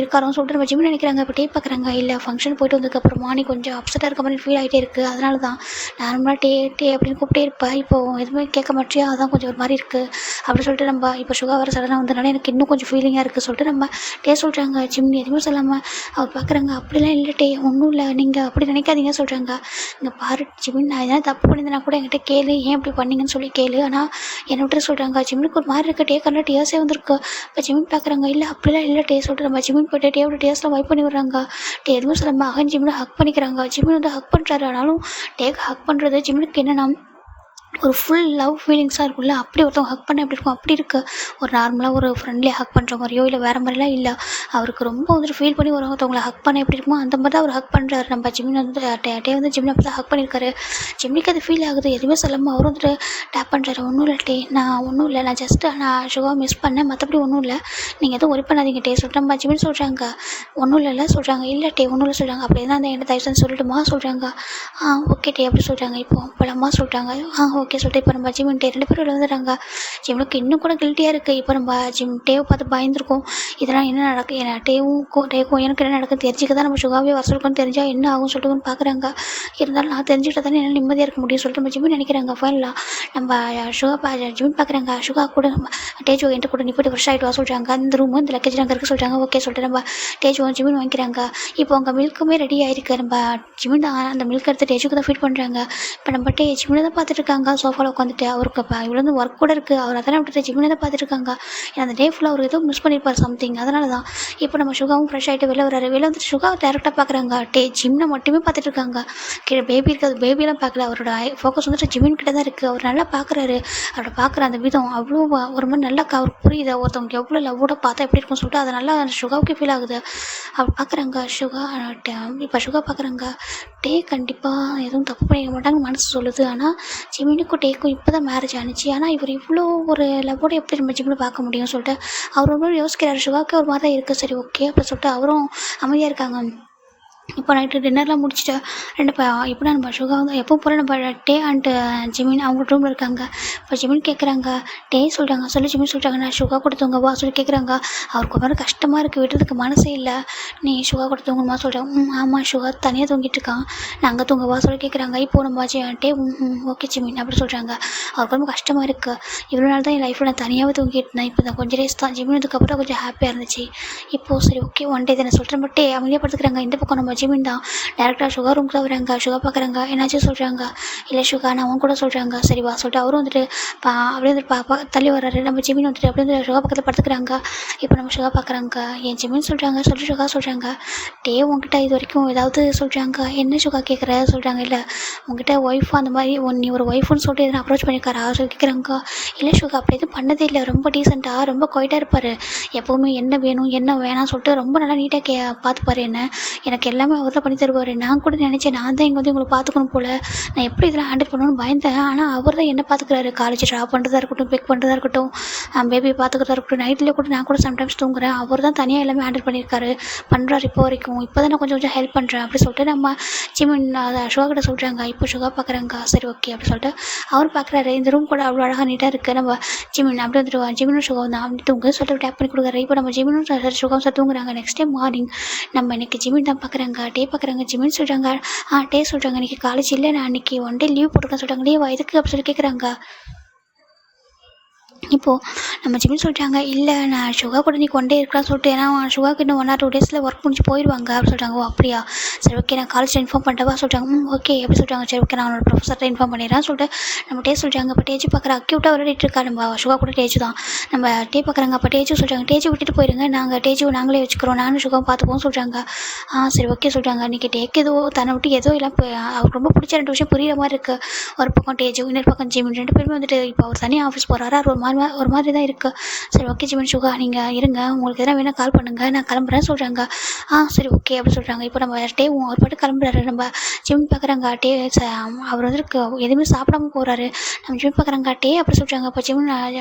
இருக்காரோன்னு சொல்லிட்டு நம்ம ஜிம்மின் நினைக்கிறாங்க. இப்போ டே பார்க்குறாங்க. இல்லை ஃபங்க்ஷன் போய்ட்டு வந்ததுக்கப்புறமா நீ கொஞ்சம் அப்செட்டாக இருக்க மாதிரி ஃபீல் ஆகிட்டே இருக்குது, அதனால தான் நார்மலாக டே அப்படின்னு கூப்பிட்டே இருப்பேன். இப்போது கேட்க மாட்டியா அதான் கொஞ்சம் ஒரு மாதிரி இருக்குது அப்படி சொல்லிட்டு நம்ம இப்போ சுகா வர சடனாக வந்ததுனால எனக்கு இன்னும் கொஞ்சம் ஃபீலிங்காக இருக்குது சொல்லிட்டு நம்ம டே சொல்கிறாங்க. ஜிம்னி எதுவுமே சொல்லாமல் அவர் பார்க்குறாங்க. அப்படிலாம் இல்லை டே ஒன்றும் இல்லை நீங்கள் அப்படி நினைக்காதீங்க சொல்கிறாங்க. இங்கே பாரு ஜிமின் நான் எதாவது தப்பு பண்ணியிருந்தேன்னா கூட என்கிட்ட கேளு, ஏன் இப்படி பண்ணீங்கன்னு சொல்லி கேளு, ஆனால் என்னை விட்டு சொல்கிறாங்க. ஜிம்னுக்கு ஒரு மாதிரி இருக்குது. டே கண்ணில் டேஸே வந்திருக்கு. இப்போ ஜிமின் பார்க்குறாங்க. இல்லை அப்படிலாம் இல்லை டே சொல்லிட்டு நம்ம ஜிமின் போய்ட்டு டேவோட டேஸ்லாம் வைப் பண்ணி விடுறாங்க. டே எதுவும் சொல்லாமல் அகன் ஜிம்மில் ஹக் பண்ணிக்கிறாங்க. ஜிமின் வந்து ஹக் பண்ணுறாரு. ஆனாலும் டேக்கு ஹக் பண்ணுறது ஜிமினுக்கு என்னென்னா ஒரு ஃபுல் லவ் ஃபீலிங்ஸாக இருக்கும்ல, அப்படி ஒருத்தவங்க ஹக் பண்ண எப்படி இருக்கும் அப்படி இருக்குது. ஒரு நார்மலாக ஒரு ஃப்ரெண்ட்லியாக ஹக் பண்ணுற மாதிரியோ இல்லை வேறு மாதிரிலாம் இல்லை. அவருக்கு ரொம்ப வந்துட்டு ஃபீல் பண்ணி ஒருத்தவங்களை ஹக் பண்ண எப்படி இருக்குமோ அந்த மாதிரி தான் அவர் ஹக் பண்ணுறாரு. நம்ம ஜிம்மின் வந்து டே வந்து ஜிம்மில் அப்படி தான் ஹக் பண்ணியிருக்காரு. ஜிம்மிக்கு அது ஃபீல் ஆகுது. எதுவுமே சொல்லாமல் அவரும் வந்துட்டு டேப் பண்ணுறாரு. ஒன்றும் இல்லை டே நான் ஒன்றும் இல்லை, நான் ஜஸ்ட்டு நான் சுகா மிஸ் பண்ணேன், மற்றபடி ஒன்றும் இல்லை, நீங்கள் எதுவும் ஒரி பண்ணாதீங்க டே சொல்லிட்டு நம்ம ஜிம்மின் சொல்கிறாங்க. ஒன்றும் இல்லை சொல்கிறாங்க. இல்லை டே ஒன்றும் இல்லை சொல்கிறாங்க. அப்படியே தான் அந்த என்ன தயவுசன்னு சொல்லிட்டுமா சொல்கிறாங்க. ஓகே டே அப்படி சொல்கிறாங்க. இப்போ போலாமா சொல்கிறாங்க. ஓகே சொல்லிட்டு இப்போ நம்ம ஜிமின் டே 2 பேரும் விழுந்துடுறாங்க. ஜிம்னுக்கு இன்னும் கூட கில்ட்டியாக இருக்குது. இப்போ நம்ம டேவை பார்த்து பயந்துருக்கோம். இதெல்லாம் என்ன நடக்கு டேக்கும் எனக்கு என்ன நடக்குன்னு தெரிஞ்சுக்க தான் நம்ம சுகாவே வர சொல்லிக்கணும்னு தெரிஞ்சால் என்ன ஆகும் சொல்லிட்டு பார்க்குறாங்க. இருந்தாலும் நான் தெரிஞ்சுக்கிட்ட தானே என்னால் நிம்மதியாக இருக்க முடியும் சொல்லிட்டு நம்ம ஜிமின் நினைக்கிறாங்க. ஃபைனலாக நம்ம ஜிமின் பார்க்குறாங்க. சுகா கூட டேஜோ என்கிட்ட கூட நீ போய்ட்டு ஃப்ரெஷ் ஆகிட்டு வா சொல்கிறாங்க. அந்த ரூமு இந்த லக்கேஜ் அங்கே இருக்க சொல்கிறாங்க. ஓகே சொல்லிட்டு நம்ம டேஜோ ஜிமின் வாங்கிக்கிறாங்க. இப்போ அவங்க மில்க்குமே ரெடி ஆகிருக்கு. நம்ம ஜிமின் தான் அந்த மில்க் எடுத்து டேஜுக்கு தான் ஃபீட் பண்ணுறாங்க. இப்போ நம்ம ஜிமினை தான் பார்த்துட்டு இருக்காங்க. சோஃபாவில் உட்காந்துட்டு அவருக்கு இப்போ இவ்வளோ ஒர்க் கூட இருக்குது. அவர் அதெல்லாம் விட்டுட்டு ஜிமினை தான் பார்த்துட்டு இருக்காங்க. ஏன்னா அந்த டே ஃபுல்லாக அவர் எதுவும் மிஸ் பண்ணியிருப்பார் சம்திங். அதனால தான் இப்போ நம்ம சுகாவும் ஃப்ரெஷ் ஆகிட்டு வெளில வராரு. வெளில வந்துட்டு சுகா டேரெக்டாக பார்க்குறாங்க. ஜிம்னை மட்டுமே பார்த்துட்டு இருக்காங்க. கீழே பேபி இருக்காது. பேபியெல்லாம் பார்க்கல. அவரோட ஃபோக்கஸ் வந்துட்டு ஜிமின் கிட்ட தான் இருக்குது. அவர் நல்லா பார்க்குறாரு. அவரோட பார்க்குற அந்த விதம் அவ்வளோ ஒரு மாதிரி நல்லா அவருக்கு புரியுது. ஒருத்தவங்க எவ்வளோ லவ்வோட பார்த்தா எப்படி இருக்கும்னு சொல்லிட்டு அதை நல்லா அந்த சுகாவுக்கு ஃபீல் ஆகுது. அவர் பார்க்குறாங்க சுகா. இப்போ சுகா பார்க்குறாங்க. கண்டிப்பாக எதுவும் தப்பு பண்ணிக்க மாட்டாங்கன்னு மனசு சொல்லுது. ஆனால் ஜிமினுக்கும் டேக்கும் இப்போ தான் மேரேஜ் ஆனிச்சு. ஆனால் இவர் இவ்வளோ ஒரு லவ்வோடு எப்படி நம்ம ஜிம்னு பார்க்க முடியும்னு சொல்லிட்டு அவர் ஒரு யோசிக்கிறார். சுகாவுக்கு ஒரு மாதிரி தான் இருக்குது. சரி ஓகே அப்படின்னு சொல்லிட்டு அவரும் அமைதியாக இருக்காங்க. இப்போ நைட்டு டின்னர்லாம் முடிச்சுட்டு இப்போ நம்ம சுகா வந்து எப்போ போல் நம்ம டே அண்ட் ஜிமின் அவங்க ரூமில் இருக்காங்க. இப்போ ஜிமின் கேட்குறாங்க. சொல்கிறாங்க. ஜிமின் சொல்கிறாங்க நான் சுகா கூட தூங்கவா சொல்லி கேட்குறாங்க. அவருக்கு ஒரு மாதிரி கஷ்டமாக இருக்குது. விடுறதுக்கு மனசே இல்லை. நீ சுகா கூட தூங்கணுமா சொல்கிறாங்க. ஆமாம் சுகா தனியாக தூங்கிட்டு இருக்கான். நாங்கள் தூங்கவா சொல்லி கேட்குறாங்க. இப்போ நம்ம டே ஓகே ஜிமின் அப்படி சொல்கிறாங்க. அவருக்கு ரொம்ப கஷ்டமாக இருக்குது. இவ்வளோ நாள் தான் என் லைஃப்பில் நான் தனியாகவே தூங்கிட்டு இருந்தேன். இப்போ தான் கொஞ்சம் டேஸ் தான் ஜிமினதுக்கப்புறம் கொஞ்சம் ஹாப்பியாக இருந்துச்சு. இப்போது சரி ஓகே ஒன் டே தானே சொல்கிறேன். பட் அமைதியாக படுத்துக்கிறாங்க. இந்த பக்கம் நம்ம ஜிமின் தான் டேரெக்டாக சுகா ரூமுக்கு தான் வராங்க. சுகா பார்க்குறாங்க. என்னாச்சும் சொல்கிறாங்க. இல்லை சுகா நான் அவன் கூட சொல்கிறாங்க. சரி வா சொல்லிட்டு அவரும் வந்துட்டு அப்படியே வந்துட்டு தள்ளி வர்றாரு. நம்ம ஜிமின் வந்துட்டு அப்படியே வந்து சுகா பக்கத்தில் படுத்துக்கிறாங்க. இப்போ நம்ம சுகா பார்க்குறாங்க. என் ஜிமின் சொல்கிறாங்க சொல்லிட்டு சுகா சொல்கிறாங்க. உங்ககிட்ட இது வரைக்கும் ஏதாவது சொல்கிறாங்க. என்ன சுகா கேட்குற சொல்கிறாங்க. இல்லை உங்ககிட்ட ஒய்ஃப் அந்த மாதிரி நீ ஒரு ஒய்ஃப்னு சொல்லிட்டு எதனா அப்ரோச் பண்ணியிருக்காரா சொல்லி கேட்குறாங்க. இல்லை சுகா அப்படி எதுவும் பண்ணதே இல்லை. ரொம்ப டீசெண்டாக ரொம்ப குவைட்டாக இருப்பார். எப்போவுமே என்ன வேணும் என்ன வேணாம்னு சொல்லிட்டு ரொம்ப நல்லா நீட்டாக பார்த்துப்பார். எனக்கு எல்லாமே அவர் தான் பண்ணி தருவார். நான் கூட நினச்சேன் நான் தான் இங்கே வந்து உங்களை பார்த்துக்கணும் போல். நான் எப்படி இதெல்லாம் ஹேண்டில் பண்ணணும்னு பயந்தேன். ஆனால் அவர் தான் என்ன பார்த்துக்கிறாரு. காலேஜ் ட்ராப் பண்ணுறதா இருக்கட்டும், பிக் பண்ணுறதா இருக்கட்டும், பேபியை பார்த்துக்கிறதா இருக்கட்டும், நைட்டில் கூட நான் கூட சம்டைம்ஸ் தூங்குறேன். அவர் தான் தனியாக எல்லாமே ஹேண்டில் பண்ணியிருக்காரு பண்ணுறாரு இப்போ வரைக்கும். இப்போ தான் நான் கொஞ்சம் கொஞ்சம் ஹெல்ப் பண்ணுறேன் அப்படி சொல்லிட்டு நம்ம ஜிமின் சுகா கிட்ட சொல்கிறாங்க. இப்போ சுகா பார்க்குறாங்க. சரி ஓகே அப்படி சொல்லிட்டு அவர் பார்க்குறாரு. இந்த ரூம் கூட அவ்வளோ அழகாக நீட்டாக இருக்குது. நம்ம ஜிமின் அப்படி வந்துட்டு ஜிமினும் சுகா வந்து அப்படி தூங்க சொல்லிட்டு டேப் பண்ணி கொடுக்குறாரு. இப்போ நம்ம ஜிமினும் சுகாவும் சார் தூங்குறாங்க. நெக்ஸ்ட் டைம் மார்னிங் நம்ம இன்னைக்கு ஜிமின் தான் பார்க்குறாங்க. பார்க்குறாங்க. ஜிமின் சொல்கிறாங்க. சொல்கிறாங்க இன்றைக்கி காலேஜ் இல்லை. நான் அன்றைக்கி ஒன் டே லீவ் போட்டிருக்கேன் சொல்கிறாங்க. லீவ் எதுக்கு அப்படி சொல்லி கேட்குறாங்க. இப்போது நம்ம ஜிமின் சொல்லிட்டாங்க. இல்லை நான் சுகா கூட நீ ஒன் டே இருக்கலாம் சொல்லிட்டு. ஏன்னா சுகாவுக்கு இன்னும் 1 or 2 டேஸில் ஒர்க் முடிஞ்சு போயிடுவாங்க அப்படி சொல்கிறாங்க. ஓ அப்படியா சரி ஓகே நான் காலேஜில் இன்ஃபார்ம் பண்ணிட்டவா சொல்கிறாங்க. ஓகே எப்படி சொல்கிறாங்க. சரி ஓகே நான் அவனோட ப்ரொஃபஸர்கிட்ட இன்ஃபார்ம் பண்ணிடுறேன் சொல்லிட்டு நம்ம சொல்கிறாங்க. இப்போ டேஜ் பார்க்குற அக்யூட்டாக விளையாடிட்டு இருக்கா. நம்ம சுகா கூட டேஜ் தான் நம்ம பார்க்குறாங்க. அப்போ டேஜும் சொல்கிறாங்க. டேஜ் விட்டுட்டு போயிடுங்க. நாங்களே வச்சுக்கிறோம். நானும் சுகாவும் பார்த்துப்போம் சொல்கிறாங்க. சரி ஓகே சொல்கிறாங்க. இன்றைக்கி ஏதோ தன்னை விட்டு ஏதோ இல்லை அவருக்கு ரொம்ப பிடிச்ச 2 விஷயம் புரியிற மாதிரி இருக்குது. ஒரு பக்கம் டேஜும் இன்னொரு பக்கம் ஜிமின் 2 பேருமே வந்துட்டு இப்போ அவர் தனியாக ஆஃபீஸ் போகிறாரு. ஒரு மாதிரி தான் இருக்குது. சரி ஓகே ஜிமின் சுகா நீங்கள் இருங்க. உங்களுக்கு எதனா வேணால் கால் பண்ணுங்கள். நான் கிளம்புறேன் சொல்கிறாங்க. சரி ஓகே அப்படி சொல்கிறாங்க. இப்போ நம்ம ஒரு பாட்டு கிளம்புறாரு. நம்ம ஜிமின் பார்க்குறாங்க. அவர் வந்து எதுவுமே சாப்பிடாம போகிறாரு. நம்ம ஜிமின் பார்க்குறாங்க. அப்படி சொல்கிறாங்க. அப்போ ஜிமின்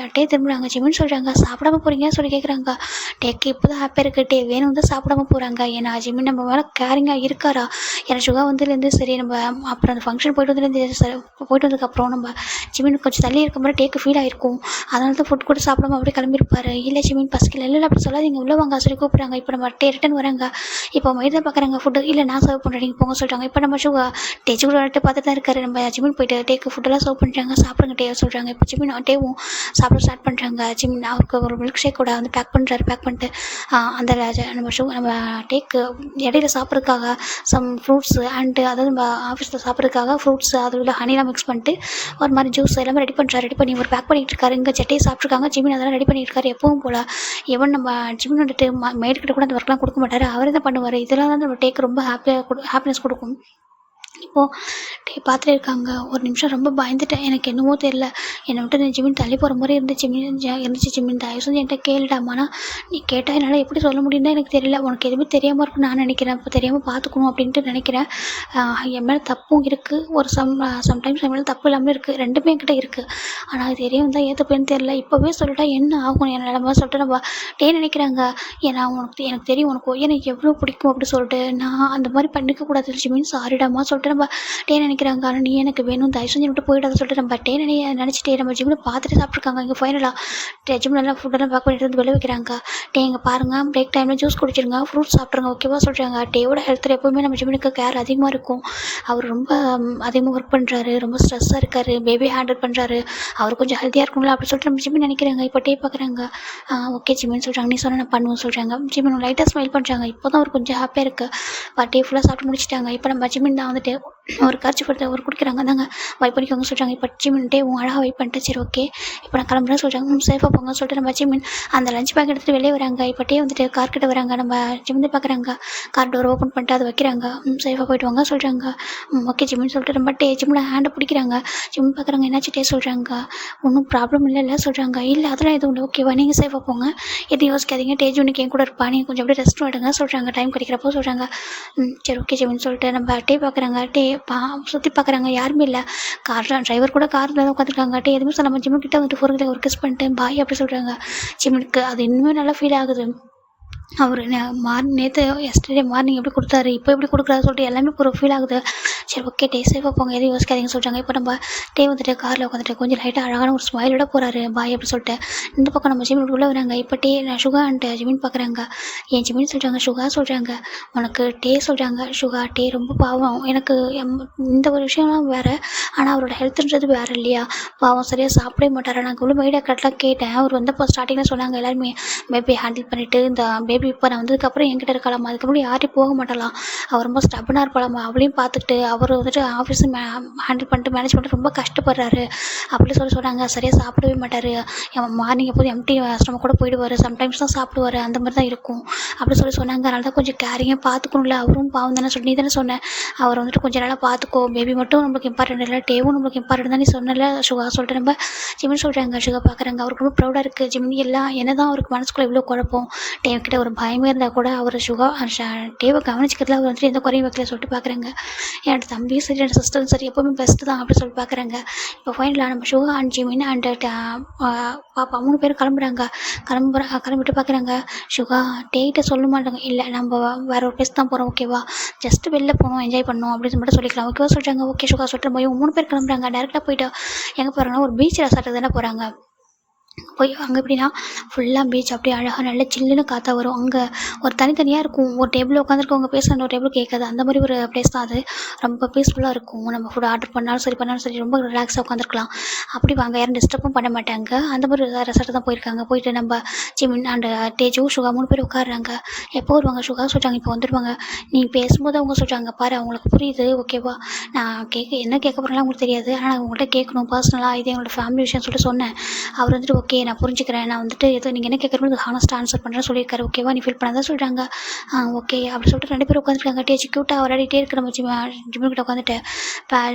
திரும்புகிறாங்க. ஜிமின் சொல்கிறாங்க சாப்பிடாம போகிறீங்க சொல்லி கேட்குறாங்க. இப்போ தான் ஹாப்பியாக இருக்குது. வேணும் வந்து சாப்பிடாம போகிறாங்க. ஏன்னா ஜிமின் நம்ம மேலே கேரிங்காக இருக்காரா. ஏன்னா சுகா வந்துலேருந்து சரி நம்ம அப்புறம் அந்த ஃபங்க்ஷன் போயிட்டு வந்ததுக்கப்புறம் நம்ம ஜிமின் கொஞ்சம் தள்ளி இருக்க மாதிரி ஃபீல் ஆகிருக்கும். அதனால தான் ஃபுட் கூட சாப்பிடாம அப்படியே கிளம்பியிருப்பாரு. இல்லை ஜிமின் பசிக்கல. இல்லை அப்படி சொல்லாதீங்க உள்ள வாங்க சொல்லி கூப்பிட்றாங்க. இப்போ நம்ம ரிட்டன் வராங்க. இப்போ மைதா பார்க்குறாங்க. ஃபுட்டு இல்லை நான் சர்வ் பண்ணுறேன் நீங்கள் போங்க சொல்கிறாங்க. இப்போ நம்ம டேச்சு கூட பார்த்துட்டு தான் இருக்காரு. நம்ம ஜிமின் போயிட்டு ஃபுட்டெல்லாம் சர்வ் பண்ணுறாங்க. சாப்பிடுங்க சொல்கிறாங்க. இப்போ ஜிமின் டேவும் சாப்பிட ஸ்டார்ட் பண்ணுறாங்க. ஜிமின் அவருக்கு ஒரு மில்க் ஷேக் கூட வந்து பேக் பண்ணிட்டு அந்த நம்ம இடையில சாப்பிட்றதுக்காக சம் ஃப்ரூட்ஸ் அண்டு அதாவது நம்ம ஆஃபீஸில் சாப்பிட்றதுக்காக ஃப்ரூட்ஸ் அதில் ஹனிலாம் மிக்ஸ் பண்ணிட்டு ஒரு மாதிரி ஜூஸ் எல்லாமே ரெடி பண்ணி ஒரு பேக் பண்ணிகிட்டு இருக்காரு. இங்கே சட்டையை சாப்பிட்ருக்காங்க. ஜிமின் அதெல்லாம் ரெடி பண்ணிட்டு இருக்காரு. எப்பவும் போல் ஈவன் நம்ம ஜிமின் வந்துட்டு மேட்கிட்ட கூட அந்த ஒர்க்லாம் கொடுக்க மாட்டார். அவரே தான் பண்ணுவார். இதெல்லாம் தான் நம்ம ரொம்ப ஹாப்பினஸ் கொடுக்கும். இப்போது பார்த்துட்டு இருக்காங்க. ஒரு நிமிஷம் ரொம்ப பயந்துட்டேன். எனக்கு என்னமோ தெரியல. என்னை விட்டு ஜிமின் தள்ளி போகிற மாதிரி இருந்துச்சு. ஜிமின் தயவு செஞ்சு என்கிட்ட கேளுடாமானா நீ கேட்டால் என்னால் எப்படி சொல்ல முடியும்னா எனக்கு தெரியல. உனக்கு எதுவுமே தெரியாமல் இருக்குன்னு நான் நினைக்கிறேன். இப்போ தெரியாமல் பார்த்துக்கணும் அப்படின்ட்டு நினைக்கிறேன். என் மேலே தப்பும் இருக்குது. ஒரு சம்டைம்ஸ் என் மேலே தப்பு இல்லாமல் இருக்குது. ரெண்டுமே என்கிட்ட இருக்குது. ஆனால் அது தெரியாமல் தான் ஏற்றப்பேன்னு தெரியல. இப்போவே சொல்லிட்டா என்ன ஆகும் என் நிலமை சொல்லிட்டு நம்ம நினைக்கிறாங்க. ஏன்னா எனக்கு தெரியும் உனக்கு எனக்கு எவ்வளோ பிடிக்கும் அப்படி சொல்லிட்டு நான் அந்த மாதிரி பண்ணிக்கக்கூடாது ஜிமின் சாரிடாமா சொல்லிட்டு நம்ம டே நினைக்கிறாங்க. ஆனால் நீ எனக்கு வேணும், தயவு செஞ்சு விட்டு போயிடாத சொல்லிட்டு நம்ம டே நினச்சிட்டே நம்ம ஜிம்மில் பார்த்துட்டு சாப்பிட்ருக்காங்க. இங்கே ஃபைனலாக ஜிம்லலாம் ஃபுட்டெல்லாம் பேக் பண்ணிட்டு வந்து வெளில வைக்கிறாங்க. டே இங்கே பாருங்கள், பிரேக் டைமில் ஜூஸ் குடிச்சிருங்க, ஃப்ரூட்ஸ் சாப்பிட்ருங்க, ஓகேவா சொல்கிறாங்க. டேவோட ஹெல்த்தில் எப்போவுமே நம்ம ஜிம்முக்கு கேர் அதிகமாக இருக்கும். அவர் ரொம்ப அதிகமாக ஒர்க் பண்ணுறாரு, ரொம்ப ஸ்ட்ரெஸ்ஸாக இருக்கார், பேபி ஹேண்டில் பண்ணுறாரு, அவர் கொஞ்சம் ஹெல்த்தியாக இருக்கணும்ல அப்படி சொல்லிட்டு நம்ம ஜிம்மி நினைக்கிறாங்க. இப்போ டே பார்க்குறாங்க. ஓகே ஜிம்மின்னு சொல்கிறாங்க, நீ சொன்ன நான் பண்ணுவேன் சொல்கிறாங்க. ஜிம்மின் லைட்டாக ஸ்மைல் பண்ணுறாங்க. இப்போ தான் அவர் கொஞ்சம் ஹாப்பியாக இருக்குது. டே ஃபுல்லாக சாப்பிட்டு முடிச்சிட்டாங்க. இப்போ நம்ம ஜிம்மின் தான் வந்துட்டு ஒரு கர்ச்சி படுத்த ஒரு குடிக்கிறாங்க. தாங்க வைப் பண்ணிக்கோங்க சொல்கிறாங்க. இப்போ ஜிம்மின்ட்டே அழகாக வைப் பண்ணிட்டு சரி ஓகே இப்போ நான் கிளம்புறேன்னு சொல்கிறாங்க. சேஃபாக போங்க சொல்லிட்டு நம்ம ஜிம்மின் அந்த லஞ்ச் பேக் எடுத்துகிட்டு வெளியே வராங்க. இப்போ டே வந்துட்டு கார் கிட்ட வராங்க. நம்ம ஜிம்மின் பார்க்குறாங்க. கார் டோர் ஓப்பன் பண்ணிட்டு அதை வைக்கிறாங்க. சேஃபாக போயிட்டு வாங்க சொல்கிறாங்க. ஓகே ஜிம்மின்னு சொல்லிட்டு நம்ம டே ஜிம்மில் ஹேண்டை பிடிக்கிறாங்க. ஜிம் பார்க்குறாங்க. என்னாச்சு டே சொல்கிறாங்க. ஒன்றும் ப்ராப்ளம் இல்லைல்ல சொல்கிறாங்க. இல்லை அதெல்லாம் எதுவும் இல்லை, ஓகேவா நீங்கள் சேஃபாக போங்க, எதுவும் யோசிக்காதீங்க, டே ஜூனுக்கு என் கூட இருப்பா, நீங்கள் கொஞ்சம் அப்படியே ரெஸ்ட்டும் எடுங்க சொல்கிறாங்க. டைம் கிடைக்கிறப்போ சொல்கிறாங்க. சரி ஓகே ஜிம்மின்னு சொல்லிட்டு நம்ம டே பார்க்குறாங்க. டே சுற்றி பார்க்குறாங்க. யாருமே இல்லை. டிரைவர் கூட காரில் தான் உட்காந்துருக்காங்க. டே எதுவுமே சொல்லாம ஜிம்மு கிட்ட வந்துட்டு ஃபோர்கிட்ட ஒரு கிஸ் பண்ணிட்டு பாய் அப்படி சொல்கிறாங்க. ஜிம்முக்கு அது இன்னுமே நல்லா ஃபீல் ஆகுது. அவர் நேற்று எஸ்டர்டே மார்னிங் எப்படி கொடுத்தாரு, இப்போ எப்படி கொடுக்குறாரு சொல்லிட்டு எல்லாமே ஒரு ஃபீல் ஆகுது. சரி ஓகே டே சேஃபாக போங்க, எதுவும் யோசிக்காதீங்க சொல்கிறாங்க. இப்போ நம்ம டே வந்துட்டு காரில் உட்காந்துட்டு கொஞ்சம் லைட்டாக அழகான ஒரு ஸ்மைலோட போகிறாரு பாய் அப்படி சொல்லிட்டு. இந்த பக்கம் நம்ம ஜிமின் உள்ளே வராங்க. இப்போ டே சுகா அண்ட் ஜிமின் பார்க்குறாங்க. என் ஜிமின் சொல்கிறாங்க. சுகா சொல்கிறாங்க. உனக்கு டே சொல்கிறாங்க. சுகா டே ரொம்ப பாவம், எனக்கு இந்த ஒரு விஷயம்லாம் வேறு, ஆனால் அவரோட ஹெல்த்துன்றது வேறு இல்லையா, பாவம் சரியாக சாப்பிடவே மாட்டார். நான் இவ்வளோ மைடியா கரெக்டாக கேட்டேன். அவர் வந்தப்போ ஸ்டார்டிங்கில் சொன்னாங்க எல்லாருமே பேபி ஹேண்டில் பண்ணிவிட்டு இந்த பேபி இப்போ நான் வந்ததுக்கப்புறம் என்கிட்ட இருக்கலாமா, அதுக்கப்புறம் யாரையும் போக மாட்டலாம், அவர் ரொம்ப ஸ்டபனாக இருப்பாளாமா, அவளையும் பார்த்துக்கிட்டு அவர் வந்துட்டு ஆஃபீஸ் ஹேண்டில் பண்ணிட்டு மேனேஜ் பண்ணிட்டு ரொம்ப கஷ்டப்படுறாரு அப்படி சொன்னாங்க. சரியாக சாப்பிடவே மாட்டார், மார்னிங் எப்போது எம்டி ஸ்டமக் கூட போயிடுவார், சம்டைம்ஸ் தான் சாப்பிடுவார், அந்த மாதிரி தான் இருக்கும் அப்படி சொன்னாங்க. அதனால தான் கொஞ்சம் கேரிங்காக பார்த்துக்கணும்ல, அவரும் பாவம் தானே சொல்லி நீ தானே சொன்னேன், அவர் வந்துட்டு கொஞ்சம் நல்லா பார்த்துக்கோ, பேபி மட்டும் நம்மளுக்கு இம்பார்ட்டன்ட் இல்லை, டேவும் நம்மளுக்கு இம்பார்ட்டன்ட் தான் நீ சொன்னல சுகா சொல்லிட்டு நம்ம ஜிமின் சொல்கிறாங்க. சுகா பார்க்குறாங்க. அவருக்கு ரொம்ப ப்ரௌடாக இருக்குது. ஜிமின் எல்லாம் என்ன தான் அவருக்கு மனசுக்குள்ளே இவ்வளோ குழப்பம், டேவ்கிட்ட ஒரு பயமே இருந்தால் கூட அவர் டேவை கவனிச்சிக்கிறதுல அவர் வந்துட்டு எந்த குறையும் வைக்கல சொல்லிட்டு பார்க்குறாங்க. என்னோட தம்பியும் சரி என்னோட சிஸ்டரும் சரி எப்போவுமே பெஸ்ட்டு தான் அப்படி சொல்லிட்டு பார்க்குறாங்க. இப்போ ஃபைனலாக நம்ம சுகா அண்ட் ஜிமின் அண்ட் பாப்பா 3 பேரும் கிளம்பிட்டு பார்க்குறாங்க. சுகா டேகிட்ட சொல்ல மாட்டாங்க. இல்லை நம்ம வேற ஒரு பிளேஸ் தான் போகிறோம், ஓகேவா, ஜஸ்ட் வெளில போகணும், என்ஜாய் பண்ணணும் அப்படின்னு மட்டும் சொல்லிக்கலாம், ஓகேவா சொல்கிறாங்க. ஓகே சுகா சொல்லிட்டு போய் 3 பேர் கிளம்புறாங்க. டேரெக்டாக போயிட்டு எங்கே போகிறாங்கன்னா ஒரு பீச் ரெசார்ட்டுக்கு தானே போகிறாங்க. போய் அங்கே எப்படின்னா ஃபுல்லாக பீச் அப்படியே அழகாக நல்ல சில்லுன்னு காற்றா வரும். அங்கே ஒரு தனித்தனியாக இருக்கும், ஒரு டேபிள் உட்காந்துருக்கவங்க பேசுகிற ஒரு டேபிள் கேட்காது, அந்த மாதிரி ஒரு பிளேஸ் தான் அது. ரொம்ப பீஸ்ஃபுல்லாக இருக்கும். நம்ம ஃபுட் ஆர்டர் பண்ணாலும் சரி ரொம்ப ரிலாக்ஸாக உட்காந்துருக்கலாம். அப்படி வாங்க, யாரும் டிஸ்டர்பும் பண்ண மாட்டாங்க. அந்த மாதிரி ரெசார்ட்டு தான் போயிருக்காங்க. போயிட்டு நம்ம ஜிமின் அண்ட் தேஜு சுகா 3 பேர் உட்காடுறாங்க. எப்போ வருவாங்க சுகா சொல்கிறாங்க. இப்போ வந்துடுவாங்க. நீ பேசும்போது அவங்க சொல்கிறாங்க, பாரு அவங்களுக்கு புரியுது, ஓகேவா, நான் என்ன கேட்க போகிறேன்லாம் உங்களுக்கு தெரியாது, ஆனால் அவங்கள்ட்ட கேட்கணும் பர்சனலாக, இது எங்களோட ஃபேமிலி விஷயம் சொல்லிட்டு சொன்னேன். அவர் வந்துட்டு ஓகே நான் புரிஞ்சுக்கிறேன், நான் வந்துட்டு ஏதோ நீங்கள் என்ன கேட்குறது ஹானஸ்ட்டாக ஆன்சர் பண்ணுறேன்னு சொல்லியிருக்காரு, ஓகேவா, நீ ஃபீல் பண்ணாதான் சொல்கிறாங்க. ஓகே அப்படி சொல்லிட்டு 2 பேர் உட்காந்துருக்காங்க. டேஜ் க்யூட்டாக விளையாடிட்டே இருக்கிற நம்ம ஜிம்மிக்கிட்ட உட்காந்துட்டு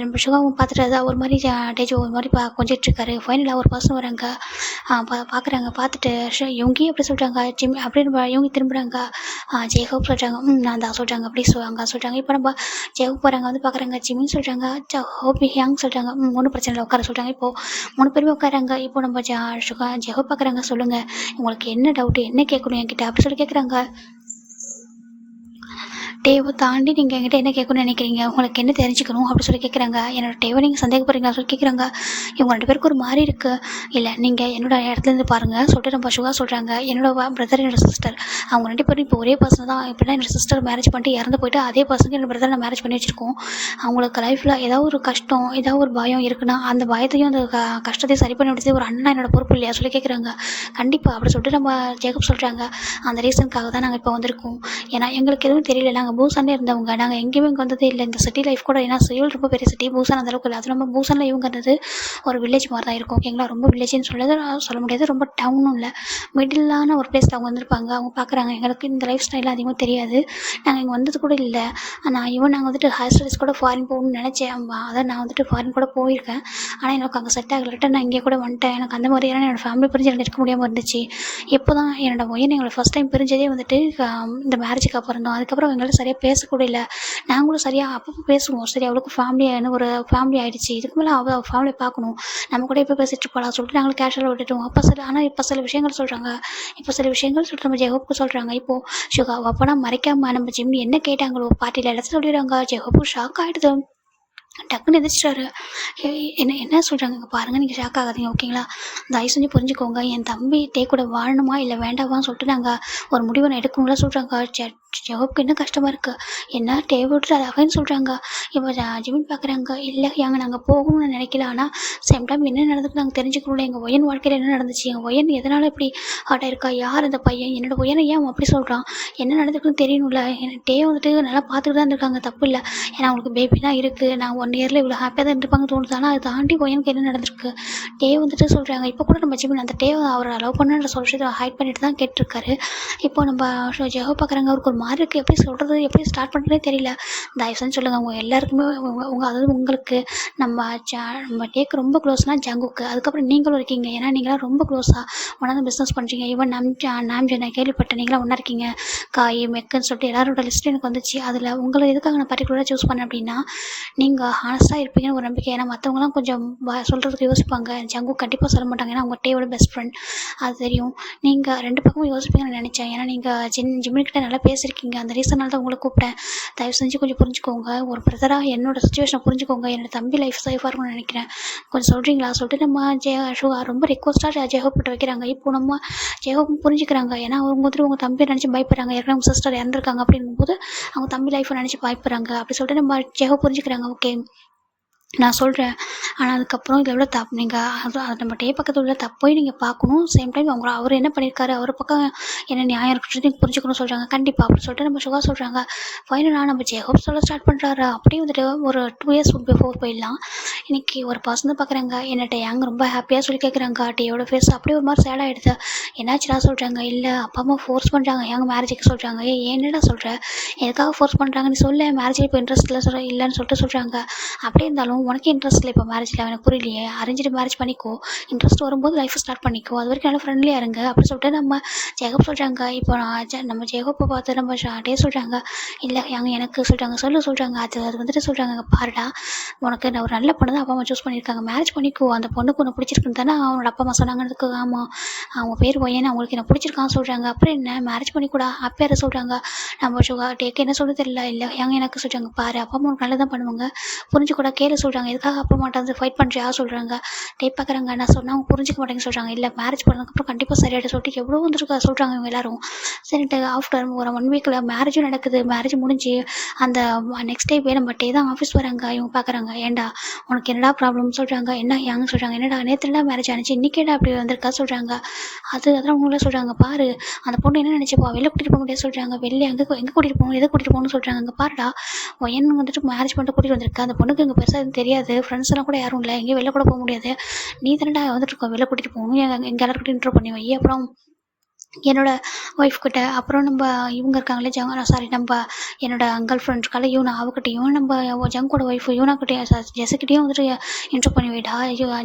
நம்ம சுகாவும் பார்த்துட்டு ஒரு மாதிரி டேஜ் ஒரு மாதிரி கொஞ்சிட்டு இருக்காரு. ஃபைனலாக ஒரு பர்சன் வராங்க. பார்க்குறாங்க. பார்த்துட்டு இவங்கேயும் அப்படி சொல்கிறாங்க. அப்படின்னு இவங்க திரும்புகிறாங்க. ஜெய்ஹோப் சொல்கிறாங்க. நான் தான் சொல்கிறாங்க. அப்படி சொல்கிறாங்க. இப்போ நம்ம ஜெய்ஹோப் போகிறாங்க. வந்து பார்க்குறாங்க. ஜிமின்னு சொல்கிறாங்க. ஹோப் ஹியாங் சொல்கிறாங்க. ஒன்றும் பிரச்சனை இல்லை உட்கார சொல்கிறாங்க. இப்போது 3 பேருமே உட்காராங்க. இப்போ நம்ம ஜெஹோ பார்க்குறாங்க. சொல்லுங்கள், உங்களுக்கு என்ன டவுட்டு, என்ன கேட்கணும் என்கிட்ட அப்படி சொல்லி கேட்குறாங்க. டேவை தாண்டி நீங்கள் என்கிட்ட என்ன கேட்கணும்னு நினைக்கிறீங்க, உங்களுக்கு என்ன தெரிஞ்சுக்கணும் அப்படி சொல்லி கேட்குறாங்க. என்னோட டேவை நீங்கள் சந்தேகப்படுறீங்களா சொல்லி கேட்குறாங்க. இவங்க 2 பேருக்கு ஒரு மாதிரி இருக்குது. இல்லை நீங்கள் என்னோட இடத்துலேருந்து பாருங்கள் சொல்லிட்டு நம்ம சுகா சொல்கிறாங்க. என்னோட பிரதர் என்னோட சிஸ்டர் அவங்க 2 பேரும் இப்போ ஒரே பர்சன் தான். இப்படின்னா என்னோட சிஸ்டர் மேரேஜ் பண்ணிட்டு இறந்து போயிட்டு அதே பர்சனுக்கு என்னோட பிரதர் நான் மேரேஜ் பண்ணி வச்சுருக்கோம். அவங்களுக்கு லைஃப்பில் ஏதாவது ஒரு கஷ்டம், ஏதாவது ஒரு பயம் இருக்குன்னா அந்த பயத்தையும் அந்த கஷ்டத்தையும் சரி பண்ணி விடுறது ஒரு அண்ணா என்னோட பொறுப்பு இல்லையா சொல்லி கேட்குறாங்க. கண்டிப்பாக அப்படி சொல்லிட்டு நம்ம ஜேக்கப் சொல்கிறாங்க. அந்த ரீசனுக்காக தான் நாங்கள் இப்போ வந்திருக்கோம். ஏன்னா எங்களுக்கு எதுவும் தெரியல, நாங்கள் பூசானே இருந்தவங்க, நாங்கள் எங்கேயுமே இங்கே வந்ததே இல்லை. இந்த சிட்டி லைஃப் கூட, ஏன்னா சியோல் ரொம்ப பெரிய சிட்டி, பூசான் அந்தளவுக்கு இல்லை. அது நம்ம பூசானில் இவங்கிறது ஒரு வில்லேஜ் மாதிரி தான் இருக்கும், ஓகேங்களா. ரொம்ப வில்லேஜ்னு சொல்ல முடியாது, ரொம்ப டவுனும் இல்லை, மிடிலான ஒரு பிளேஸில் அவங்க வந்திருப்பாங்க. அவங்க பார்க்குறாங்க எங்களுக்கு இந்த லைஃப் ஸ்டைலாம் அதிகமாக தெரியாது, நாங்கள் இங்கே வந்தது கூட இல்லை. நாங்கள் வந்துட்டு ஹையர் ஸ்டடீஸ் கூட ஃபாரின் போகணும்னு நினச்சேன். அதான் நான் வந்துட்டு ஃபாரின் கூட போயிருக்கேன், ஆனால் எனக்கு அங்கே செட் ஆகலட்டு நான் இங்கே கூட வந்துட்டேன். எனக்கு அந்த மாதிரியான என்னோடய ஃபேமிலி பிரிஞ்சு எனக்கு இருக்க முடியாமல் இருந்துச்சு. இப்போ தான் என்னோட ஒய்யன் எங்களோட ஃபஸ்ட் டைம் பிரிஞ்சதே வந்துட்டு இந்த மேரேஜுக்கு அப்புறம் தான். அதுக்கப்புறம் எங்களால் சரியாக பேசக்கூட இல்லை. நாங்களும் சரியாக அப்பப்போ பேசுவோம். சரி அவளுக்கு ஃபேமிலியான ஒரு ஃபேமிலி ஆகிடுச்சு, இதுக்கு மேலே அவள் ஃபேமிலியை பார்க்கணும், நம்ம கூட எப்போ பேசிட்டு இருப்பாளா சொல்லிட்டு நாங்களும் கேஷுவலாக விட்டுட்டோம். ஆனால் இப்போ சில விஷயங்கள் சொல்கிறாங்க. சொல்லிட்டு நம்ம ஜெஹோப்புக்கு சொல்கிறாங்க. இப்போது சுகா அப்போனா மறைக்காமல் நம்ம ஜிம் என்ன கேட்டாங்களோ பார்ட்டியில் எல்லாத்தையும் சொல்லிடுறாங்க. ஜெஹோப்பு ஷாக் ஆகிடுது. டக்குன்னு எந்திரிச்சிட்டாரு. என்ன என்ன சொல்கிறாங்க இங்கே பாருங்கள், நீங்கள் ஷாக் ஆகாதீங்க ஓகேங்களா? தயவு செஞ்சு புரிஞ்சுக்கோங்க. என் தம்பி டே கூட வாழணுமா இல்லை வேண்டாமான்னு சொல்லிட்டு நாங்கள் ஒரு முடிவை நான் எடுக்கணும்ல சொல்கிறாங்க. ஜெகோப்க்கு என்ன கஷ்டமாக இருக்குது, என்ன டே விட்டுட்டு அதை அவன்னு சொல்கிறாங்க. இப்போ ஜிமின் பார்க்குறாங்க, இல்லை ஏங்க நாங்கள் போகணும்னு நினைக்கல, ஆனால் சேம் டைம் என்ன நடந்துக்கு நாங்கள் தெரிஞ்சுக்கணும்ல. எங்கள் ஒயன் வாழ்க்கையில் என்ன நடந்துச்சு, எங்கள் ஒயன் எதனால் இப்படி ஹார்ட் ஆயிருக்கா, யார் அந்த பையன், என்னோட ஒயனை ஏன் அவன் அப்படி சொல்கிறான், என்ன நடந்துக்குன்னு தெரியணும்ல. டே வந்துட்டு நல்லா பார்த்துக்கிட்டு தான் இருக்காங்க, தப்பு இல்லை. ஏன்னா அவங்களுக்கு பேபி தான் இருக்குது, நான் 1 இயரில் இவ்வளோ ஹாப்பியாக தான் இருந்திருப்பாங்க தோணுது. ஆனால் அதை தாண்டி ஒயனுக்கு என்ன நடந்திருக்கு, டே வந்துட்டு சொல்கிறாங்க. இப்போ கூட நம்ம ஜிமின் அந்த டே அவரை லவ் பண்ணுன்ற சொல்லிட்டு ஹைட் பண்ணிட்டு தான் கேட்டிருக்காரு. இப்போ நம்ம ஜெகோ பார்க்குறாங்க, அவருக்கு ஒரு மாதிரி இருக்குது, எப்படி சொல்கிறது, எப்படி ஸ்டார்ட் பண்ணுறதே தெரியல. தயவு செஞ்சு சொல்லுங்கள், அவங்க எல்லாருக்குமே அதாவது உங்களுக்கு நம்ம டேக்கு ரொம்ப க்ளோஸ்னால் ஜங்குக்கு, அதுக்கப்புறம் நீங்களும் இருக்கீங்க. ஏன்னா நீங்களாம் ரொம்ப க்ளோஸாக ஒன்றா தான் பிஸ்னஸ் பண்ணுறீங்க. ஈவன் நாம்ஜன் நான் கேள்விப்பட்டேன், நீங்களாம் ஒன்றா இருக்கீங்க. காய் மெக்குன்னு சொல்லிட்டு எல்லாரோட லிஸ்ட்டு எனக்கு வந்துச்சு. அதில் உங்களை எதுக்காக நான் பர்டிகுலராக சூஸ் பண்ணேன் அப்படின்னா, நீங்கள் ஹானஸ்ட்டாக இருப்பீங்கன்னு ஒரு நம்பிக்கை. ஏன்னா மற்றவங்களாம் கொஞ்சம் சொல்கிறதுக்கு யோசிப்பாங்க, ஜங்கு கண்டிப்பாக சொல்ல மாட்டாங்க, ஏன்னா அவங்க டேயோட பெஸ்ட் ஃப்ரெண்ட், அது தெரியும். நீங்கள் 2 பக்கமும் யோசிப்பீங்கன்னு நினச்சேன். ஏன்னா நீங்கள் ஜிம்மின்கிட்ட நல்லா பேசியிருக்கீங்க, அந்த ரீசனால் தான் உங்களை கூப்பிட்டேன். தயவு செஞ்சு கொஞ்சம் புரிஞ்சுக்கோங்க, ஒரு பிரதராக என்னோடய சுச்சுவேஷனை புரிஞ்சுக்கோங்க. என்னோட தம்பி லைஃப் சேஃபாக இருக்கும்னு நினைக்கிறேன், கொஞ்சம் சொல்கிறீங்களா சொல்லிட்டு நம்ம ரொம்ப ரெக்வஸ்ட்டாக ஜெகோப்பிட்ட வைக்கிறாங்க. இப்போ நம்ம ஜெகோப்பும் புரிஞ்சுக்கிறாங்க. ஏன்னா அவங்க வந்துட்டு உங்கள் தம்பியை நினச்சி பயப்படுறாங்க, ஏற்கனவே உங்கள் சிஸ்டர் இறந்துருக்காங்க அப்படிங்கும்போது அவங்க தம்பி லைஃப்பை நினச்சி பயப்படுறாங்க. அப்படி சொல்லிட்டு நம்ம ஜெகோ புரிஞ்சுக்கிறாங்க. ஓகே நான் சொல்கிறேன், ஆனால் அதுக்கப்புறம் இதில் எவ்வளோ தப்பு, நீங்கள் அது நம்ம டே பக்கத்தில் உள்ள தப்பையும் நீங்கள் பார்க்கணும். சேம் டைம் அவர் என்ன பண்ணியிருக்காரு, அவர் பக்கம் என்ன நியாயம் இருக்குன்னு நீங்கள் புரிஞ்சுக்கணும்னு சொல்கிறாங்க. கண்டிப்பாக அப்படி சொல்லிட்டு நம்ம சுகா சொல்கிறாங்க. ஃபைனலாக நம்ம ஜெகோப் சொல்ல ஸ்டார்ட் பண்ணுறாரு. அப்படியே வந்துட்டு ஒரு 2 இயர்ஸ் பிஃபோர் போயிடலாம். இன்றைக்கி ஒரு பர்சன் பார்க்குறாங்க, என்னட்ட ஏங்க ரொம்ப ஹாப்பியாக சொல்லி கேட்குறாங்க. டேயோட ஃபேஸ் அப்படியே ஒரு மாதிரி சேட் ஆகிடுது. என்னாச்சுடா சொல்கிறாங்க, இல்லை அப்பா அம்மா ஃபோர்ஸ் பண்ணுறாங்க ஏங்க மேரேஜுக்கு சொல்கிறாங்க. என்னடா சொல்கிற, எதுக்காக ஃபோர்ஸ் பண்ணுறாங்க நீ சொல்ல, மேரேஜில் இப்போ இன்ட்ரெஸ்ட் இல்லை இல்லைன்னு சொல்லிட்டு சொல்கிறாங்க. அப்படியே இருந்தாலும் உனக்கு இன்ட்ரெஸ்ட் இல்லை இப்போ மேரேஜில், எனக்கு புரியலையே, அரேஞ்சிட்டு மேரேஜ் பண்ணிக்கோ, இன்ட்ரெஸ்ட் வரும்போது லைஃப்பை ஸ்டார்ட் பண்ணிக்கோ, அது வரைக்கும் நல்லா ஃப்ரெண்ட்லியாக இருங்க அப்படி சொல்லிட்டு நம்ம ஜெகோப் சொல்கிறாங்க. இப்போ நம்ம ஜெகோப்பை பார்த்து நம்ம டே சொல்கிறாங்க, இல்லை எனக்கு சொல்கிறாங்க சொல்கிறாங்க. அது வந்துட்டு சொல்கிறாங்க, பாருடா உனக்கு நான் ஒரு நல்ல பொண்ணு தான் அப்பா அம்மா சூஸ் பண்ணியிருக்காங்க, மேரேஜ் பண்ணிக்கோ, அந்த பொண்ணுக்கு ஒன்று பிடிச்சிருக்குன்னு தானே அவனோட அப்பா அம்மா சொன்னாங்கன்றதுக்கு. ஆமாம் அவங்க பேர் ஒய்யன்னு அவங்களுக்கு என்ன பிடிச்சிருக்கான்னு சொல்கிறாங்க. அப்புறம் என்ன மேரேஜ் பண்ணிக்கூடா ஹாப்பியாக சொல்கிறாங்க. நம்ம டேக்கு என்ன சொல்ல தெரியல, இல்லை எனக்கு சொல்கிறாங்க, பாரு அப்பா அம்மா நல்லதான் பண்ணுவாங்க, புரிஞ்சுக்கூட கேளு சொல்கிறாங்க. எதுக்காக அப்பா அம்மாட்ட வந்து ஃபைட் பண்ணுறியா சொல்கிறாங்க. டே பார்க்குறாங்க, நான் சொன்னால் அவங்க புரிஞ்சிக்க மாட்டேங்க சொல்கிறாங்க. இல்லை மேரேஜ் பண்ணதுக்கப்புறம் கண்டிப்பாக சரியாயிட்டு சொல்லிட்டு எவ்வளோ வந்துருக்கா சொல்கிறாங்க இவங்க எல்லாரும். சரிட்டு ஆஃப்டர் ஒரு 1 வீக்கில் மேரேஜும் நடக்குது. மேரேஜ் முடிஞ்சு அந்த நெக்ஸ்ட் டே நம்ம டே தான் ஆஃபீஸ் வராங்க. இவங்க பார்க்குறாங்க, ஏன்டா உனக்கு என்னடா ப்ராப்ளம் சொல்கிறாங்க. என்ன ஏங்க சொல்கிறாங்க, என்னடா நேற்றுல மேரேஜ் ஆனிச்சு இன்றைக்கேடா அப்படி வந்திருக்கா சொல்கிறாங்க. அதெல்லாம் அவங்கள சொல்கிறாங்க, பாரு அந்த பொண்ணு என்ன நினச்சிப்பா, வெளில கூட்டிகிட்டு போக முடியாது சொல்கிறாங்க. வெளில எங்கே கூட்டிகிட்டு போகணும், எதை கூட்டிகிட்டு போகணும்னு சொல்கிறாங்க. அங்கே பாருடா ஒயன் வந்துட்டு மேரேஜ் பண்ணிட்டு கூட்டிகிட்டு வந்திருக்கா, அந்த பொண்ணுக்கு இங்கே பெருசாக எதுவும் தெரியாது, ஃப்ரெண்ட்ஸ் எல்லாம் கூட யாரும் இல்லை, எங்கேயும் வெளில கூட போக முடியாது, நீ தானடா வந்துட்டு இருக்கோம் வெளில கூட்டிகிட்டு போகணும், எங்கள் எல்லாருக்கிட்டையும் இன்ட்ரோ பண்ணி வை. அப்புறம் என்னோட ஒய்ஃப் கிட்ட, அப்புறம் நம்ம இவங்க இருக்காங்களே நம்ம என்னோட அங்கிள் ஃப்ரெண்ட் இருக்கால யூனா, அவகிட்டையும் நம்ம ஜங்கோட ஒய்ஃப் யூனாக்கிட்டையும் ஜெஸிக்கிட்டையும் வந்துட்டு இன்ட்ரோ பண்ணி வைடா.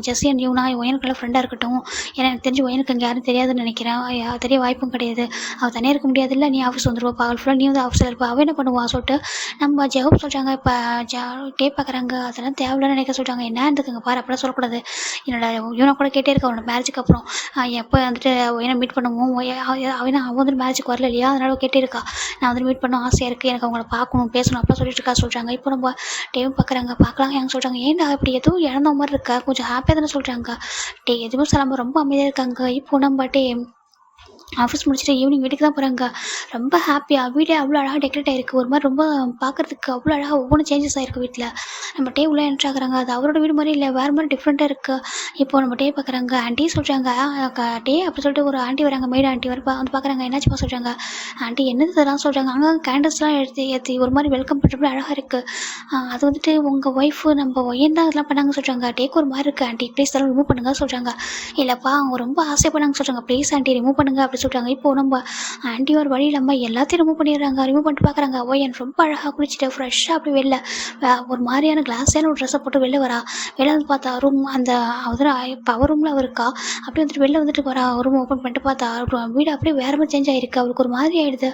ஜெஸி அண்ட் யூனா ஒயனுக்குள்ள ஃப்ரெண்டாக இருக்கட்டும், ஏன்னா எனக்கு தெரிஞ்சு ஒயனுக்கு அங்கே யாரும் தெரியாதுன்னு நினைக்கிறேன், தெரிய வாய்ப்பும் கிடையாது, அவள் தனியாக இருக்க முடியாது, இல்லை நீ ஆஃபீஸ் வந்துடுவா பகல் ஃபுல்லாக, நீ வந்து ஆஃபீஸில் இருப்பா, அவள் என்ன பண்ணுவா சொல்லிட்டு நம்ம ஜெகோப் சொல்கிறாங்க. இப்போ டே பார்க்குறாங்க, அதெல்லாம் தேவையில்லைன்னு நினைக்க சொல்கிறாங்க. என்ன இருக்குங்க பாரு அப்படிலாம் சொல்லக்கூடாது. என்னோட யூனா கூட கேட்டே இருக்கா அவனோட மேரேஜுக்கு அப்புறம் எப்போ வந்துட்டு ஒயனை மீட் பண்ணுவோம், அவன் வந்து மேரேஜுக்கு வரல இல்லையா, அதனால கேட்டே இருக்கா, நான் வந்து மீட் பண்ண ஆசையாக இருக்குது, எனக்கு அவங்கள பார்க்கணும் பேசணும் அப்படிலாம் சொல்லிட்டு இருக்கா சொல்கிறாங்க. இப்போ நம்ம டேவும் பார்க்குறாங்க, பார்க்கலாம் ஏங்க சொல்கிறாங்க, ஏன்டா இப்படி எதுவும் இழந்த மாதிரி இருக்கா, கொஞ்சம் ஹாப்பியாக தானே சொல்கிறாங்க. டே எதுவும் சொல்லாமல் ரொம்ப அமைதியாக இருக்காங்க. இப்போ நம்ம டே ஆஃபீஸ் முடிச்சுட்டு ஈவினிங் வீட்டுக்கு தான் போகிறாங்க. ரொம்ப ஹாப்பியாக வீடே அவ்வளோ அழகாக டெக்கரேட் ஆகிருக்கு, ஒரு மாதிரி ரொம்ப பார்க்குறதுக்கு அவ்வளோ அழகாக ஒவ்வொன்றும் சேஞ்சஸ் ஆகிருக்கு வீட்டில். நம்ம டே உள்ளே என்ட்ரு ஆகுறாங்க, அது அவரோட வீடு மாதிரி இல்லை, வேறு மாதிரி டிஃப்ரெண்ட்டாக இருக்குது. இப்போ நம்ம டே பார்க்குறாங்க, ஆண்டி சொல்கிறாங்க, டே அப்படி சொல்லிட்டு ஒரு ஆண்டி வராங்க, மெய்டு ஆண்டி வந்து பார்க்குறாங்க, என்னாச்சுப்பா சொல்கிறாங்க. ஆண்டி என்னது இதெல்லாம் சொல்கிறாங்க, அங்கே கேண்டல்ஸ்லாம் ஏற்றி ஒரு மாதிரி வெல்கம் பண்ணுறப்ப அழகாக இருக்குது, அது வந்துட்டு உங்கள் ஒய்ஃபு நம்ம ஒய்யன் தான் அதெல்லாம் பண்ணாங்க சொல்கிறாங்க. டேக்கு ஒரு மாதிரி இருக்குது ஆண்டி, ப்ளீஸ் அதெல்லாம் ரிமூவ் பண்ணுங்க சொல்கிறாங்க. இல்லைப்பா அவங்க ரொம்ப ஆசைப்படாங்க சொல்கிறாங்க, ப்ளீஸ் ஆண்டி ரிமூவ் பண்ணுங்க அப்படி சொல்கிறாங்க. இப்போ நம்ம ஆண்டி ஒரு வழி இல்லாமல் எல்லாத்தையும் ரிமூவ் பண்ணிடுறாங்க. ரிமூவ் பண்ணிட்டு பார்க்குறாங்க, ஒயன் ரொம்ப அழகாக குளிச்சுட்டு ஃப்ரெஷ்ஷாக அப்படி வெளில ஒரு மாதிரியான கிளாஸான ஒரு ட்ரெஸ்ஸை போட்டு வெளில வரா. வெளில வந்து பார்த்தா ரூம் அந்த பவர் ரூமில் அவள் இருக்கா. அப்படி வந்துட்டு வெளில வந்துட்டு வரா, ரூம் ஓப்பன் பண்ணிட்டு பார்த்தா வீடு அப்படியே வேறு மாதிரி சேஞ்ச் ஆகிருக்கு. அவளுக்கு ஒரு மாதிரி ஆகிடுது.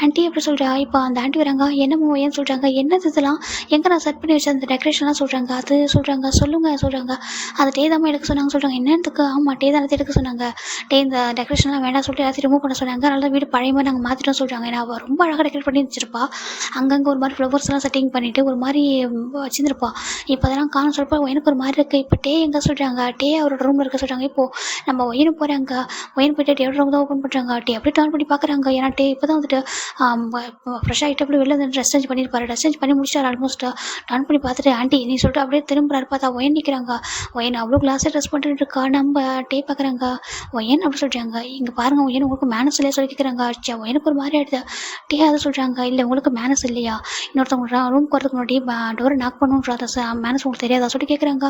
ஆண்டி அப்படி சொல்கிறா. இப்போ அந்த ஆண்டி வராங்க, என்னமோ ஏன் சொல்கிறாங்க, என்னது இதெல்லாம் எங்கே நான் செட் பண்ணி வச்சேன் அந்த டெக்கரேஷன்லாம் சொல்கிறாங்க. அது சொல்கிறாங்க, சொல்லுங்கள் சொல்கிறாங்க, அது டே தான் எடுக்க சொன்னாங்க சொல்கிறாங்க. என்னத்துக்கு, ஆமாம் டே தான் எடுக்க சொன்னாங்க, டே இந்த டெக்கரேஷன்லாம் வேண்டாம் சொல்லிட்டு எல்லாத்தையும் ரிமூவ் பண்ண சொன்னாங்க. அதனால தான் வீடு பழைய மாதிரி நாங்கள் மாற்றிட்டோம் சொல்கிறாங்க. ஏன்னா அவள் ரொம்ப அழகாக டெக்கரேட் பண்ணி வச்சிருப்பா. அங்கங்கே ஒரு மாதிரி ஃப்ளவர்ஸ்லாம் செட்டிங் பண்ணிவிட்டு ஒரு மாதிரி வச்சுருந்துருப்பா. இப்போ அதெல்லாம் காணும் சொல்லிப்பா எனக்கு ஒரு மாதிரி இருக்குது. இப்போ டே எங்கே சொல்கிறாங்க, டே அவரோட ரூமில் இருக்க சொல்கிறாங்க. இப்போது நம்ம ஒயனு போகிறாங்க, ஒயன் போய்ட்டு டேயோட ரூம் தான் ஓப்பன் பண்ணுறாங்க. டே அப்படியே டர்ன் பண்ணி பார்க்குறாங்க. ஏன்னா டே இப்போ தான் வந்துட்டு ஃப்ரெஷ் ஆகிட்டு அப்படி வெளில வந்து ட்ரெஸ் சேஞ்ச் பண்ணியிருப்பாரு. ட்ரெஸ் சேஞ்ச் பண்ணி முடிச்சிட்டாரு ஆல்மோஸ்ட். டர்ன் பண்ணி பார்த்துட்டு ஆண்டி நீ சொல்லிட்டு அப்படியே திரும்புறாரு. பார்த்தா ஒயன் நிற்கிறாங்க. ஒயன் அவ்வளோ கிளாஸாக ட்ரெஸ் பண்ணிட்டு இருக்கா. நம்ம டே பார்க்குறாங்க. ஒயன் அப்படி சொல்கிறாங்க. இங்கே பாருங்கள் ஒயன் உங்களுக்கு மேனஸ் இல்லையா சொல்லி கேட்குறாங்க. ஒயனுக்கு ஒரு மாதிரி ஆகிடுது. டே அதை சொல்கிறாங்க. இல்லை உங்களுக்கு மேனஸ் இல்லையா, இன்னொருத்தவங்க ரூம்க்கு வரதுக்கு முன்னாடி டோரை நாக் பண்ணுன்ற மேனஸ் உங்களுக்கு தெரியாதா சொல்லி கேட்குறாங்க.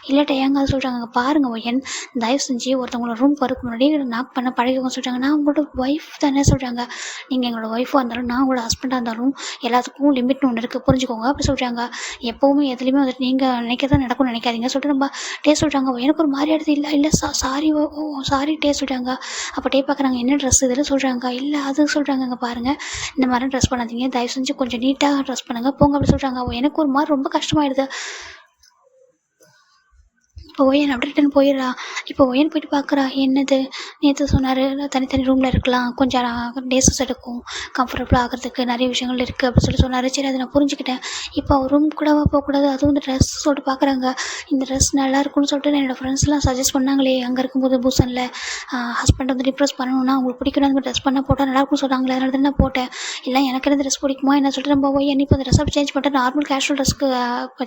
இல்லை டே ஏங்க அதை சொல்கிறாங்க. பாருங்கள் ஒயன் தயவு செஞ்சு ஒருத்தவங்களோட ரூம்க்கு வரதுக்கு முன்னாடி நாக் பண்ண பழகவங்க சொல்கிறாங்க. நான் உங்களோட ஒய்ஃப் தானே சொல்கிறாங்க. நீங்கள் எங்களோட ஒய்ஃபாக இருந்தாலும் நான் உங்களோட ஹஸ்பண்டாக இருந்தாலும் எல்லாத்துக்கும் லிமிட்னு ஒன்று இருக்குது புரிஞ்சுக்கோங்க அப்படி சொல்கிறாங்க. எப்போவுமே எதுலேயுமே வந்துட்டு நீங்கள் நினைக்கிறதா நடக்கும்னு நினைக்காதீங்க சொல்லிட்டு நம்ம டே சொல்கிறாங்க. எனக்கு ஒரு மாதிரி எடுத்து இல்லை இல்லை சாரி சாரி டே சொல்கிறாங்க. அப்போ டே பார்க்குறாங்க என்ன ட்ரெஸ் இதில் சொல்கிறாங்க. இல்லை அது சொல்கிறாங்க. அங்கே பாருங்கள் இந்த மாதிரி ட்ரெஸ் பண்ணாதீங்க, தயவு செஞ்சு கொஞ்சம் நீட்டாக ட்ரெஸ் பண்ணுங்கள் போங்க அப்படி சொல்கிறாங்க. எனக்கு ஒரு மாதிரி ரொம்ப கஷ்டமாயிடுது. இப்போ ஒயன் அப்படி ரிட்டன் போயிடுறா. இப்போ ஒயன் போயிட்டு பார்க்குறா. என்னது நேற்று சொன்னார் தனித்தனி ரூமில் இருக்கலாம், கொஞ்சம் டேஸஸ் எடுக்கும், கம்ஃபர்டபுளாக ஆகிறதுக்கு நிறைய விஷயங்கள் இருக்குது அப்படின்னு சொல்லி சொன்னார். சரி அதை நான் புரிஞ்சுக்கிட்டேன். இப்போ அவர் ரூம் கூட போகக்கூடாது, அதுவும் இந்த ட்ரெஸ் சொல்லிட்டு பார்க்குறாங்க. இந்த ட்ரெஸ் நல்லா இருக்கும்னு சொல்லிட்டு என்னோடய ஃப்ரெண்ட்ஸ்லாம் சஜஸ்ட் பண்ணாங்களே அங்கே இருக்கும்போது பூசனில் ஹஸ்பண்ட் வந்து இம்ப்ரெஸ் பண்ணணும்னா உங்களுக்கு பிடிக்கணும் அந்த ட்ரெஸ் பண்ணால் போட்டால் நல்லாயிருக்கும்னு சொன்னாங்களே, அதனால தான் நான் போட்டேன். இல்லை எனக்கு என்ன ட்ரெஸ் பிடிக்குமா என்ன சொல்லிட்டு நம்ம போய் இப்போ அந்த ட்ரெஸ் அப்படி சேஞ்ச் பண்ணிட்டு நார்மல் கேஷுவல் ட்ரெஸ்க்கு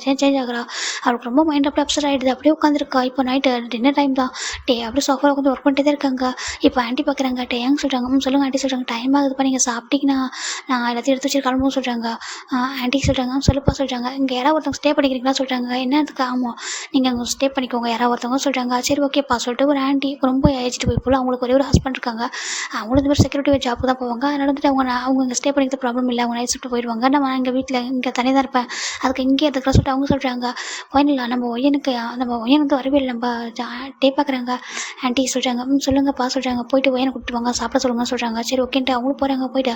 சேஞ்ச் ஆகிறா. அவருக்கு ரொம்ப மைண்ட் அப்படியே அப்செட் ஆகிடுது. அப்படியே உட்காந்துருக்கா. இப்போ நைட்டு டின்னர் டைம் தான். டே அப்படியே சோஃபாவில் உட்காந்து ஒர்க் பண்ணிட்டே தான் இருக்காங்க. இப்போ ஆண்டி பார்க்குறாங்க. டே ஏங்க சொல்கிறாங்க. சொல்லுங்கள் ஆண்டி சொல்கிறாங்க. டைம் ஆகுதுப்பா நீங்கள் சாப்பிட்டீங்கன்னா நான் எல்லாத்தையும் எடுத்து வச்சு கிளம்பும் சொல்கிறாங்க. ஆண்டி சொல்கிறாங்க. சொல்லுப்பா சொல்கிறாங்க. இங்கே யாராவது ஒருத்தவங்க ஸ்டே பண்ணிக்கிறீங்களா சொல்கிறாங்க. என்னத்துக்கு ஆமாம் நீங்கள் அங்கே ஸ்டே பண்ணிக்கோங்க யாராவது ஒருத்தவங்க சொல்கிறாங்க. சரி ஓகேப்பா சொல்லிட்டு ஒரு ஆண்டி ரொம்ப ஏஜிட்டு போய் போல் அவங்களுக்கு ஒரே ஒரு ஹஸ்பண்ட் இருக்காங்க. அவங்களும் இந்த மாதிரி செக்யூரிட்டி ஜாப்புக்கு தான் போவாங்க. அதனால வந்துட்டு அவங்க இங்கே ஸ்டே பண்ணிக்கிறது ப்ராப்ளம் இல்லை, அவங்க நைட் ஷிஃப்ட் போயிடுவாங்க. நம்ம எங்கள் வீட்டில் இங்கே தனியாக தான் இருப்பேன், அதுக்கு இங்கே அதுக்கெல்லாம் சொல்லிட்டு அவங்க சொல்கிறாங்க. ஃபைனலாக நம்ம ஒயன் வந்து வரவே இல்லை. நம்ம டே பார்க்குறாங்க. ஆண்டி சொல்கிறாங்க. சொல்லுங்கப்பா சொல்கிறாங்க. போயிட்டு ஒயனை கூப்பிட்டு வாங்க சாப்பிட சொல்லுங்க சொல்கிறாங்க. சரி ஓகேன்ட்டு அவங்களும் போகிறாங்க. போயிட்டு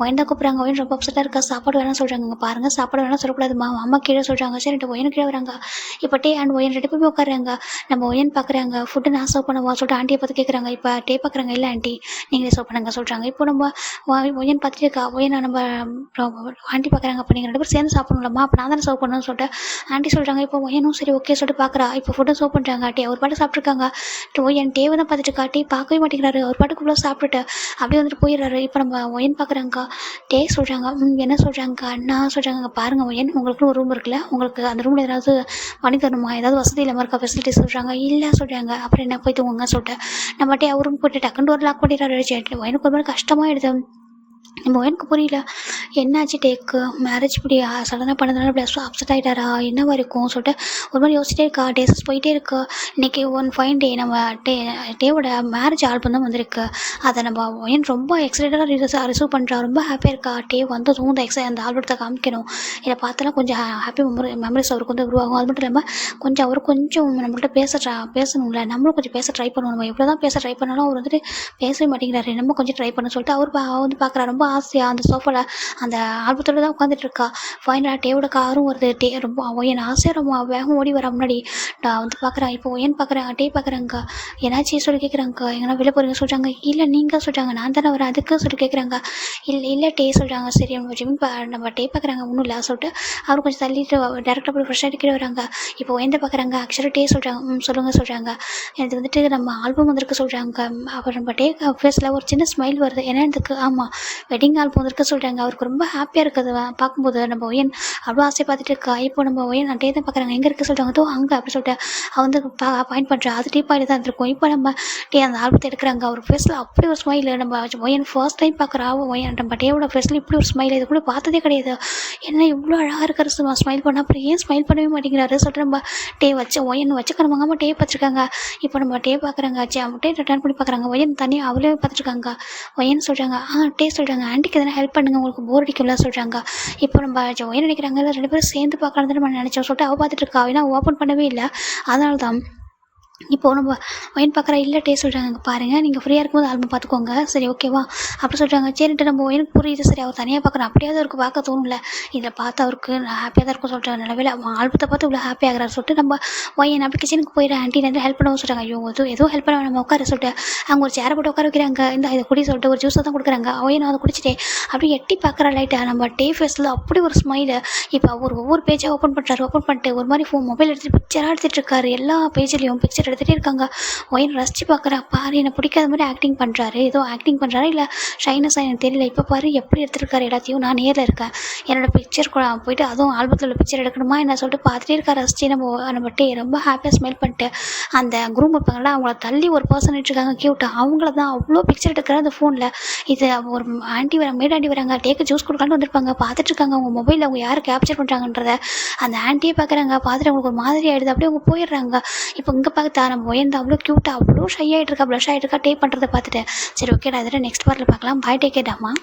ஒயன் தான் கூப்பிட்றாங்க. ஒயன் ரொம்ப அப்செட்டாக இருக்கா. சாப்பாடு வேணாம் சொல்கிறாங்க. பாருங்கள் சாப்பாடு வேணாம் சொல்லக்கூடாதுமா, அம்மா கீழே சொல்கிறாங்க. சரிட்டு ஒயனு கீழே வராங்க. இப்போ டே அண்ட் ஒயன் ரெண்டு பேருமே உட்காராங்க. நம்ம ஒயன் பார்க்குறாங்க. ஃபுட்டு நான் சர்வ் பண்ணுவா சொல்லிட்டு ஆண்டியை பார்த்து கேட்குறாங்க. இப்போ டே பார்க்குறாங்க. இல்லை ஆண்டி நீங்களே சர்வ் பண்ணுங்க சொல்கிறாங்க. இப்போ நம்ம ஒயன் பார்த்துட்டு இருக்கா. ஒயனை நம்ம ஆண்டி பார்க்குறாங்க. அப்போ நீங்கள் ரெண்டு பேரும் சேர்ந்து சாப்பிடணும்லம்மா, அப்போ நான் தானே சர்வ் பண்ணணும்னு சொல்லிட்டு ஆண்டி சொல்கிறாங்க. இப்போ ஒயனும் சரி ஓகே சொல்லிட்டு பார்க்குறா. இப்போ ஃபுட்டு சர்வ் பண்ணுறாங்க. டே அவர் பாட்டு சாப்பிட்ருக்காங்க. ஒயன் டேவை தான் பார்த்துட்டு இருக்கா. டே பார்க்கவே மாட்டேங்கிறாரு. அவர் பாட்டுக்கு ஃபுல்லாக சாப்பிட்டுட்டு அப்படியே வந்துட்டு போயிடுறாரு. இப்போ நம்ம ஒயன் பார்க்குறாங்க. டே சொல்கிறாங்க. என்ன சொல்கிறாங்க அண்ணா சொல்கிறாங்க. பாருங்கள் ஒயன் உங்களுக்கு ஒரு ரூம் இருக்குல்ல, உங்களுக்கு அந்த ரூமில் ஏதாவது பண்ணி தரணுமா, ஏதாவது வசதி இல்லாமல் இருக்கா ஃபெசிலிட்டிஸ் சொல்கிறாங்க. இல்லை சொல்கிறாங்க. அப்புறம் என்ன போய் தூங்குங்க சொல்லிட்டு நம்ம டே அவர் ரூம் போய்ட்டு டக்குன்னு டோர் லாக் பண்ணிடுறாரு. ஒயனுக்கு ஒரு மாதிரி கஷ்டமாயிடுது. நம்ம ஒயனுக்கு புரியல என்னாச்சு டேக்கு மேரேஜ் இப்படி சடனாக பண்ணதுனால இப்படி அப்செட் ஆகிட்டாரா என்னவா இருக்கும் சொல்லிட்டு ஒரு மாதிரி யோசிச்சிட்டே இருக்கா. டேஸஸ் போயிட்டே இருக்கு. இன்றைக்கி ஒன் ஃபைன் டே நம்ம டேவோட மேரேஜ் ஆல்பம் தான் வந்திருக்கு. அதை நம்ம ஒயன் ரொம்ப எக்ஸைட்டடாக ரிசீவ் பண்ணுறா. ரொம்ப ஹாப்பியாக இருக்கா. டே வந்ததும் அந்த ஆல்பத்தை காமிக்கணும், இதை பார்த்தலாம் கொஞ்சம் ஹாப்பி மெமரிஸ் அவருக்கு வந்து உருவாகும். அது மட்டும் இல்லாமல் கொஞ்சம் அவர் கொஞ்சம் நம்மள்கிட்ட பேசணும்ல, நம்மளும் கொஞ்சம் பேச ட்ரை பண்ணுவோம். நம்ம எவ்வளோ தான் பேச ட்ரை பண்ணாலும் அவர் வந்துட்டு பேசவே மாட்டேங்கிறாரு. நம்ம கொஞ்சம் ட்ரை பண்ண சொல்லிட்டு அவர் வந்து பார்க்குறா. ரொம்ப ஆசையாக அந்த சோஃபாவில் அந்த ஆல்பத்தோடு தான் உட்காந்துட்டு இருக்கா. ஃபைனலாக டேவோட காரும் வருது. டே ரொம்ப ஒயன் ஆசையாக ரொம்ப வேகம் ஓடி வர முன்னாடி நான் வந்து பார்க்குறேன். இப்போ ஒயன் பார்க்குறேன். டே பார்க்குறாங்க. என்னாச்சு சொல்லி கேட்குறாங்க. எங்கன்னா வெளில போகிறீங்க சொல்கிறாங்க. இல்லை நீங்கள் சொல்கிறாங்க. நான் தானே வரேன் அதுக்கு சொல்லிட்டு கேட்குறாங்க. இல்லை டே சொல்கிறாங்க. சரி நம்ம டே பார்க்குறாங்க. ஒன்றும் இல்லை சொல்லிட்டு அவர் கொஞ்சம் தள்ளிட்டு டேரெக்டாக போய் ஃப்ரெஷ்ஷாக கீழே வராங்க. இப்போ ஒயன் பார்க்குறாங்க. ஆக்சுவலாக டே சொல்கிறாங்க. சொல்லுங்கள் சொல்கிறாங்க. எனக்கு வந்துட்டு நம்ம ஆல்பம் வந்திருக்கு சொல்கிறாங்க. அப்புறம் நம்ம டே ஃபேஸில் ஒரு சின்ன ஸ்மைல் வருது. ஏன்னா இதுக்கு ஆமாம் வெட்டிங் ஆல்பம் வந்திருக்கு சொல்கிறாங்க. அவருக்கு ரொம்ப ஹாப்பியாக இருக்குது பார்க்கும்போது. நம்ம ஒயன் அவ்வளோ ஆசை பார்த்துட்டு இருக்கா. இப்போ நம்ம ஒயன் டே தான் பார்க்குறாங்க. எங்கே இருக்குது சொல்கிறாங்க. தோ அங்கே அப்படி சொல்லிட்டு அவன் வந்து பாயிண்ட் பண்ணுறா. அது டீ பாயிண்ட் தான் இருந்திருக்கும். இப்போ நம்ம டே அந்த ஆல்பத்தை எடுக்கிறாங்க. அவர் ஃபேஸில் அப்படி ஒரு ஸ்மைல். நம்ம ஒயன் ஃபர்ஸ்ட் டைம் பார்க்குறா. ஒயன் நம்ம டேவோட ஃபேஸில் இப்படி ஒரு ஸ்மைல் இது கூட பார்த்ததே கிடையாது. என்ன இவ்வளோ அழகாக இருக்கிற ஸ்மைல் பண்ணால் அப்புறம் ஏன் ஸ்மைல் பண்ணவே மாட்டேங்கிறாரு சொல்லிட்டு நம்ம டே ஒயன் வச்சுக்கணுமாங்க டே பார்த்துருக்காங்க. இப்போ நம்ம டே பார்க்குறாங்க. டே ரிட்டர்ன் பண்ணி பார்க்குறாங்க. ஒயன் தனியாக அவளே பார்த்துருக்காங்க. ஒயன் சொல்கிறாங்க. டே சொல்கிறாங்க. ஆண்டிக்கு எதனா ஹெல்ப் பண்ணுங்க உங்களுக்கு போர் அடிக்கும்ல சொல்கிறாங்க. இப்போ நம்ம ஒயன் நினைக்கிறாங்க. ரெண்டு பேரும் சேர்ந்து பார்க்கலான்னு நம்ம நினச்சோம் சொல்லிட்டு அவள் பார்த்துட்டு இருக்கா. ஏன்னா ஓப்பன் பண்ணவே இல்லை. அதனால தான் இப்போ நம்ம ஒயின் பார்க்குறா இல்லட்டே சொல்கிறாங்க, "இங்க பாருங்க நீங்கள் ஃப்ரீயாக இருக்கும்போது ஆல்பம் பார்த்துக்கோங்க. சரி ஓகேவா?" அப்படி சொல்கிறாங்க. சரின்ட்டு நம்ம எனக்கு புரியுது. சரி அவ தனியாக பார்க்குறா அப்படியாவது அவருக்கு பார்க்க தோணும்ல. இத பார்த்து அவருக்கு நான் ஹாப்பியா தான் இருக்கும்னு சொல்லிட்டு நல்ல வேளை அவன் ஆல்பத்த பார்த்து இவ்வளோ ஹாப்பி ஆகுறான்னு சொல்லிட்டு நம்ம ஒயின் அப்படி கிச்சனுக்கு போயிடுறேன். ஆன்ட்டி நான் ஹெல்ப் பண்ணவும் சொல்கிறாங்க. ஐயோ! எதுவும் ஹெல்ப் பண்ண வேணாம் நம்ம உட்கார சொல்லிட்டு அவங்க ஒரு சேர போட்டு உட்கார வைக்கிறாங்க. இந்தா இத குடி சொல்லிட்டு ஒரு ஜூஸை தான் குடுக்குறாங்க. ஒயின் அத குடிச்சிட்டே அப்படியே எட்டி பார்க்குறா லைட்டா. நம்ம டே ஃபேஸில அப்படி ஒரு ஸ்மைலு. இப்போ அவர் ஒவ்வொரு பேஜா ஓப்பன் பண்றாரு. ஓப்பன் பண்ணிட்டு ஒரு மாரி மொபைல் எடுத்துட்டு பிக்சரா எடுத்துட்டு இருக்காரு. எல்லா பேஜ்லயும் பிக்சர் எடுத்துட்டே இருக்காங்க. ஒயின் ரசிச்சு பார்க்குறா. பாரு என்ன பிடிக்காத மாரி ஆக்டிங் பண்றாரு. ஏதோ ஆக்டிங் பண்றாரா இல்ல ஷைனஸா எனக்கு தெரியல. இப்ப பாரு எப்படி எடுத்திருக்காரு எல்லாத்தையும். நான் நேர்ல இருக்கேன். என்னோட பிக்சர் போயிட்டு அதுவும் ஆல்பத்துல உள்ள பிக்சர் எடுக்கணுமா என்ன சொல்லிட்டு பார்த்துட்டே இருக்கா ரசிச்சு. நம்ம டே ரொம்ப ஹாப்பியா ஸ்மைல் பண்ணிட்டு அந்த குரூம் இருப்பாங்கல்ல அவங்கள தள்ளி ஒரு பர்சன் இருக்காங்க கியூட்டா. அவங்கள தான் அவ்வளோ பிக்சர் எடுக்கிறேன் அந்த ஃபோன்ல. இது ஒரு ஆன்ட்டி மேட் ஆன்ட்டி வராங்க. டேக்கு ஜூஸ் குடுக்கலான்னு வந்திருப்பாங்க. பார்த்துட்டு இருக்காங்க அவங்க மொபைல்ல அவங்க யாரை கேப்சர் பண்றாங்கன்றத. அந்த ஆன்ட்டியே பார்க்குறாங்க. பார்த்துட்டு அவங்களுக்கு ஒரு மாதிரி ஆயிடுது. அப்படியே அவங்க போயிடுறாங்க. இப்போ இங்க பார்த்தா நம்ம ஒயன் அவ்வளோ க்யூட்டா அவ்வளோ ஷை ஆயிட்டு இருக்கா, ப்ளஷ் ஆயிட்டு இருக்கா டேப் பண்றத பார்த்துட்டு. சரி ஓகேடா இதோட நெக்ஸ்ட் பார்ட்ல பார்க்கலாம். Bye take care டாமா.